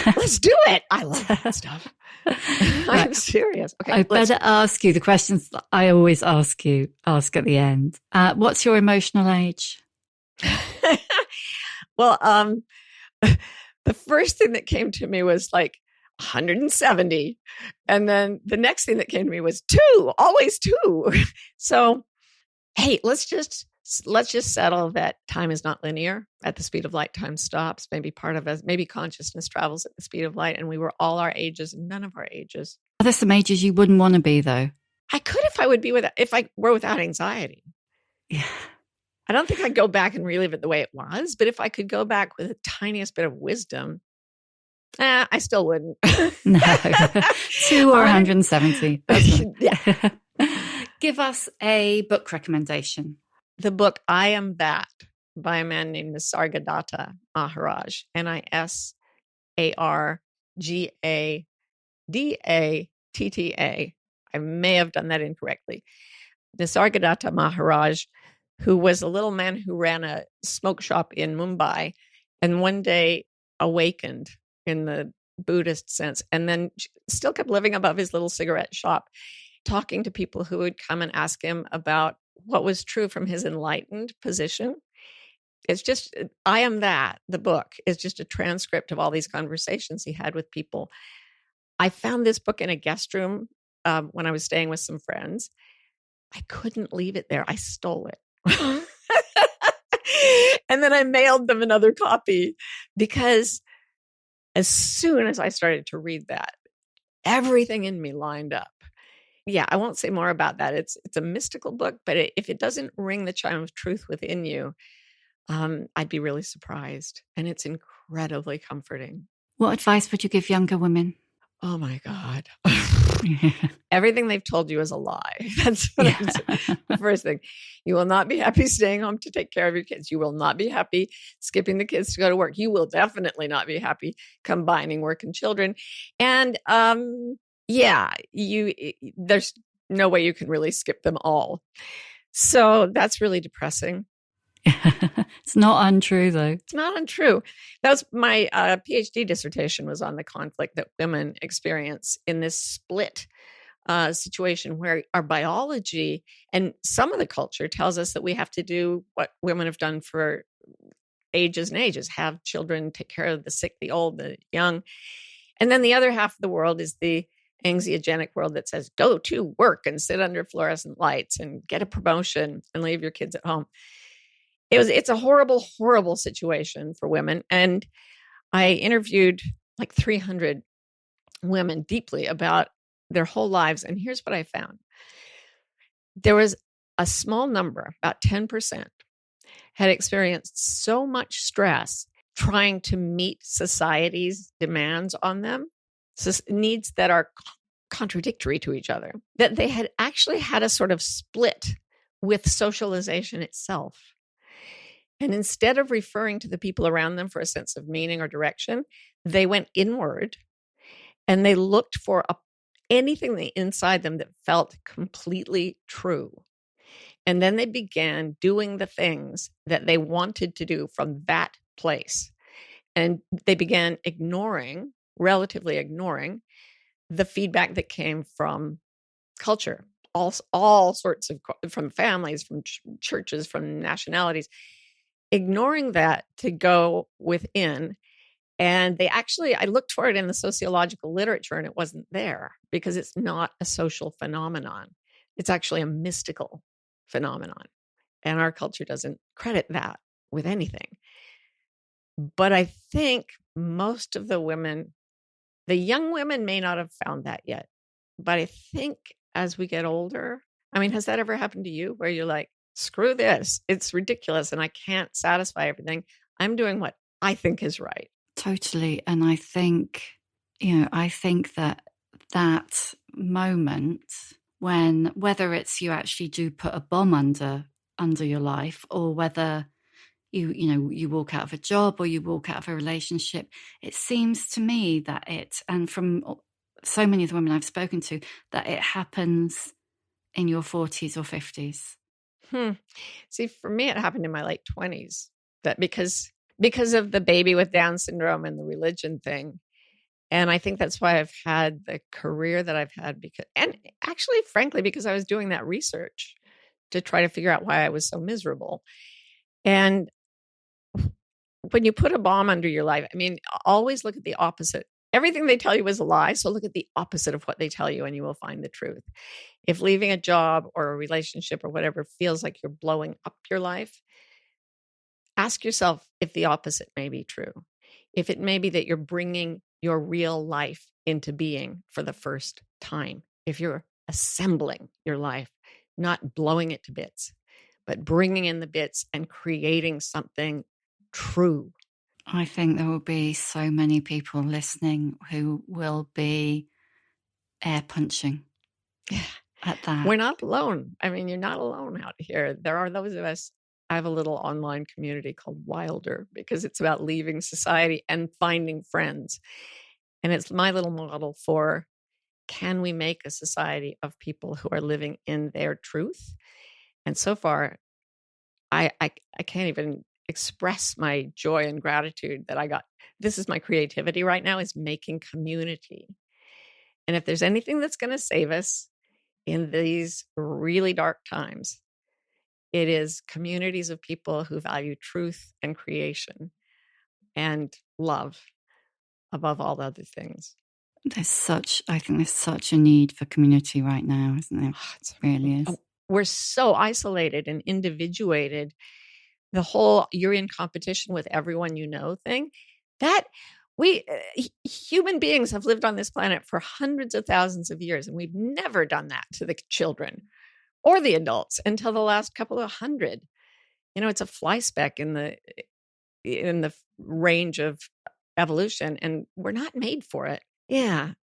let's do it. I love that stuff. I'm serious. Okay, I better ask you the questions that I always ask at the end. What's your emotional age? Well, the first thing that came to me was like, 170. And then the next thing that came to me was 2, always 2. So, hey, let's just settle that time is not linear. At the speed of light, time stops. Maybe part of us, maybe consciousness travels at the speed of light, and we were all our ages, none of our ages. Are there some ages you wouldn't want to be, though? I could if I were without anxiety. Yeah. I don't think I'd go back and relive it the way it was, but if I could go back with the tiniest bit of wisdom, I still wouldn't. No. 2 or 170. Yeah. Give us a book recommendation. The book I Am That by a man named Nisargadatta Maharaj, Nisargadatta. I may have done that incorrectly. Nisargadatta Maharaj, who was a little man who ran a smoke shop in Mumbai and one day awakened in the Buddhist sense, and then still kept living above his little cigarette shop, talking to people who would come and ask him about what was true from his enlightened position. It's just, I Am That, the book, is just a transcript of all these conversations he had with people. I found this book in a guest room when I was staying with some friends. I couldn't leave it there. I stole it. And then I mailed them another copy because as soon as I started to read that, everything in me lined up. Yeah, I won't say more about that. It's a mystical book, but if it doesn't ring the chime of truth within you, I'd be really surprised. And it's incredibly comforting. What advice would you give younger women? Oh my God. Everything they've told you is a lie. That's what I'm saying. The first thing. You will not be happy staying home to take care of your kids. You will not be happy skipping the kids to go to work. You will definitely not be happy combining work and children. And there's no way you can really skip them all. So that's really depressing. It's not untrue, though. It's not untrue. That was my PhD dissertation was on the conflict that women experience in this split situation where our biology and some of the culture tells us that we have to do what women have done for ages and ages, have children, take care of the sick, the old, the young. And then the other half of the world is the anxiogenic world that says, go to work and sit under fluorescent lights and get a promotion and leave your kids at home. It's a horrible, horrible situation for women. And I interviewed like 300 women deeply about their whole lives. And here's what I found. There was a small number, about 10%, had experienced so much stress trying to meet society's demands on them, needs that are contradictory to each other, that they had actually had a sort of split with socialization itself. And instead of referring to the people around them for a sense of meaning or direction, they went inward and they looked for anything inside them that felt completely true. And then they began doing the things that they wanted to do from that place. And they began relatively ignoring the feedback that came from culture, all sorts of, from families, from churches, from nationalities, ignoring that to go within. And I looked for it in the sociological literature and it wasn't there because it's not a social phenomenon. It's actually a mystical phenomenon. And our culture doesn't credit that with anything. But I think most of the young women may not have found that yet. But I think as we get older, has that ever happened to you where you're like, screw this, it's ridiculous and I can't satisfy everything. I'm doing what I think is right. Totally. And I think that moment when, whether it's you actually do put a bomb under your life, or whether you walk out of a job or you walk out of a relationship, it seems to me that and from so many of the women I've spoken to, that it happens in your 40s or 50s. See, for me, it happened in my late 20s, that because of the baby with Down syndrome and the religion thing. And I think that's why I've had the career that I've had, and actually, frankly, because I was doing that research to try to figure out why I was so miserable. And when you put a bomb under your life, always look at the opposite everything they tell you is a lie. So look at the opposite of what they tell you and you will find the truth. If leaving a job or a relationship or whatever feels like you're blowing up your life, ask yourself if the opposite may be true. If it may be that you're bringing your real life into being for the first time. If you're assembling your life, not blowing it to bits, but bringing in the bits and creating something true. I think there will be so many people listening who will be air punching at that. We're not alone. I mean, you're not alone out here. There are those of us. I have a little online community called Wilder because it's about leaving society and finding friends. And it's my little model for, can we make a society of people who are living in their truth? And so far, I can't even express my joy and gratitude that I got. This is my creativity right now, is making community. And if there's anything that's going to save us in these really dark times, it is communities of people who value truth and creation and love above all other things. I think there's such a need for community right now, isn't there? It really is. We're so isolated and individuated. The whole you're in competition with everyone you know thing, that we human beings have lived on this planet for hundreds of thousands of years, and we've never done that to the children or the adults until the last couple of hundred. You know, it's a fly speck in the range of evolution, and we're not made for it. Yeah.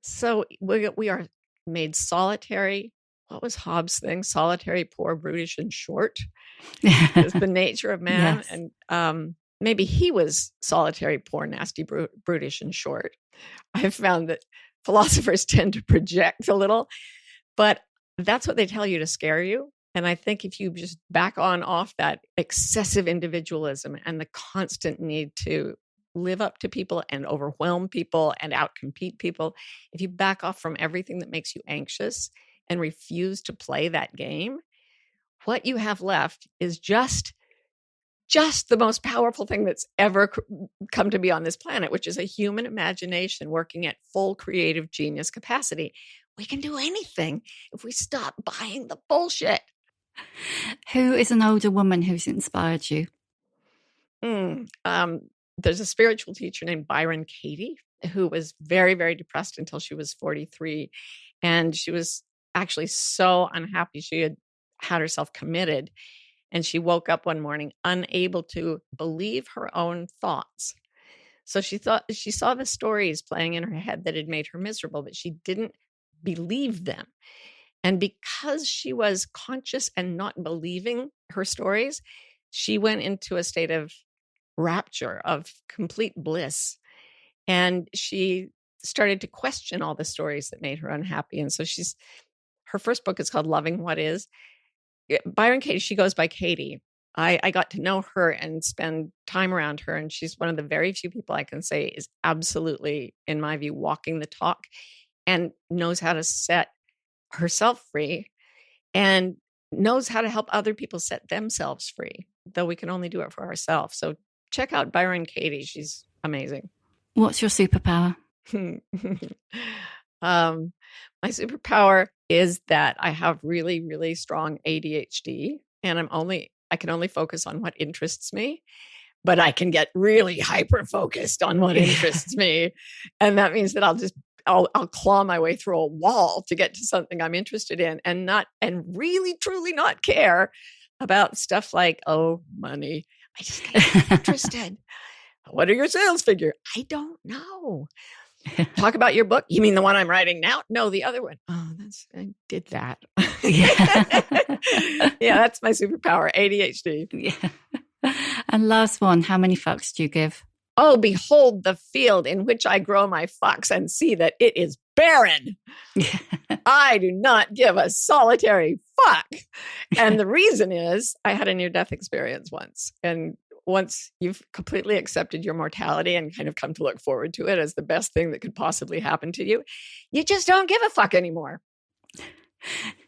So we are made solitary. What was Hobbes' thing? Solitary, poor, brutish, and short is the nature of man. Yes. And maybe he was solitary, poor, nasty, brutish, and short. I've found that philosophers tend to project a little, but that's what they tell you to scare you. And I think if you just back on off that excessive individualism and the constant need to live up to people and overwhelm people and outcompete people, if you back off from everything that makes you anxious and refuse to play that game, what you have left is just the most powerful thing that's ever come to be on this planet, which is a human imagination working at full creative genius capacity. We can do anything if we stop buying the bullshit. Who is an older woman who's inspired you? There's a spiritual teacher named Byron Katie who was very, very depressed until she was 43. And she was actually so unhappy. She had herself committed. And she woke up one morning unable to believe her own thoughts. So she saw the stories playing in her head that had made her miserable, but she didn't believe them. And because she was conscious and not believing her stories, she went into a state of rapture, of complete bliss. And she started to question all the stories that made her unhappy. And so her first book is called Loving What Is. Byron Katie, she goes by Katie. I got to know her and spend time around her. And she's one of the very few people I can say is absolutely, in my view, walking the talk and knows how to set herself free and knows how to help other people set themselves free, though we can only do it for ourselves. So check out Byron Katie. She's amazing. What's your superpower? My superpower is that I have really, really strong ADHD, and I can only focus on what interests me, but I can get really hyper focused on what interests me. And that means that I'll claw my way through a wall to get to something I'm interested in and really, truly not care about stuff like, money. I just get interested. What are your sales figure? I don't know. Talk about your book. You mean the one I'm writing now? No, the other one. I did that. Yeah, that's my superpower, ADHD. Yeah. And last one, how many fucks do you give? Oh, behold the field in which I grow my fox and see that it is barren. I do not give a solitary fuck. And the reason is I had a near-death experience once. And once you've completely accepted your mortality and kind of come to look forward to it as the best thing that could possibly happen to you, you just don't give a fuck anymore.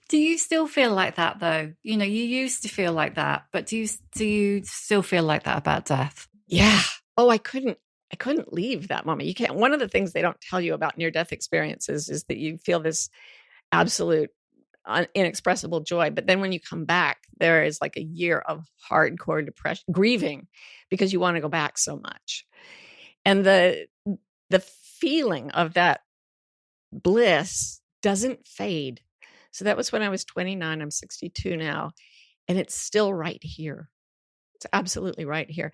Do you still feel like that, though? You know, you used to feel like that, but do you still feel like that about death? Yeah. Oh, I couldn't I couldn't leave that moment. You can't. One of the things they don't tell you about near-death experiences is that you feel this absolute inexpressible joy. But then when you come back, there is like a year of hardcore depression, grieving, because you want to go back so much. And the feeling of that bliss doesn't fade. So that was when I was 29. I'm 62 now. And it's still right here. It's absolutely right here.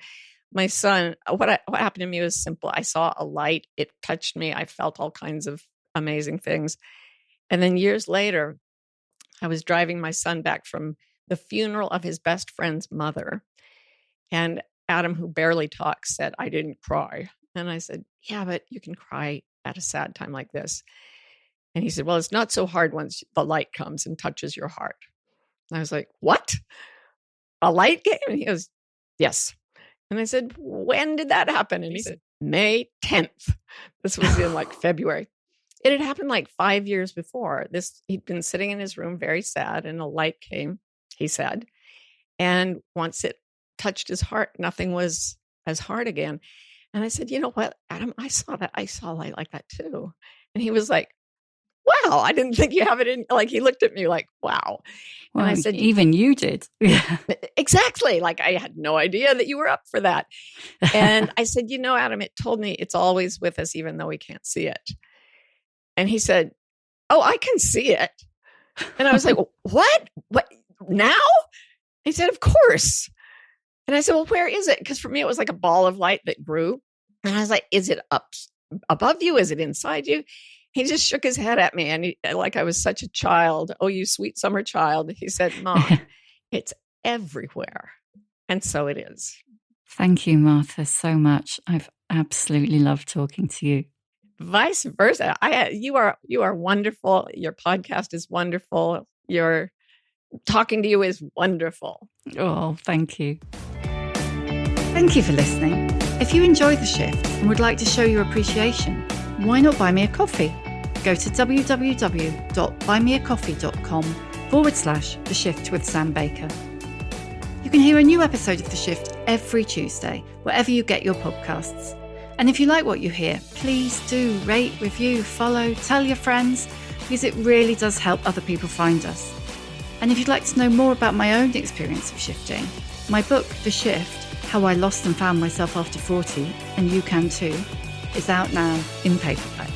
My son, what happened to me was simple. I saw a light. It touched me. I felt all kinds of amazing things. And then years later, I was driving my son back from the funeral of his best friend's mother. And Adam, who barely talks, said, "I didn't cry." And I said, "Yeah, but you can cry at a sad time like this." And he said, "Well, it's not so hard once the light comes and touches your heart." And I was like, "What? A light came?" And he goes, "Yes." And I said, "When did that happen?" And he said, "May 10th. This was in like February. It had happened like 5 years before. He'd been sitting in his room very sad, and a light came, he said. And once it touched his heart, nothing was as hard again. And I said, "You know what, Adam, I saw that. I saw a light like that too." And he was like, "Wow, I didn't think you have it in," like he looked at me like, "Wow." Well, and I said, even you did. Yeah. Exactly. Like I had no idea that you were up for that. And I said, "You know, Adam, it told me it's always with us, even though we can't see it." And he said, "Oh, I can see it." And I was like, What now?" He said, "Of course." And I said, "Well, where is it?" Because for me, it was like a ball of light that grew. And I was like, "Is it up above you? Is it inside you?" He just shook his head at me, and like I was such a child. "Oh, you sweet summer child." He said, "Mom, it's everywhere." And so it is. Thank you, Martha, so much. I've absolutely loved talking to you. Vice versa. You are wonderful. Your podcast is wonderful. Your talking to you is wonderful. Oh, thank you. Thank you for listening. If you enjoy The Shift and would like to show your appreciation, why not buy me a coffee? Go to www.buymeacoffee.com/The Shift with Sam Baker. You can hear a new episode of The Shift every Tuesday, wherever you get your podcasts. And if you like what you hear, please do rate, review, follow, tell your friends, because it really does help other people find us. And if you'd like to know more about my own experience of shifting, my book, The Shift, How I Lost and Found Myself After 40, and you can too, is out now in paperback.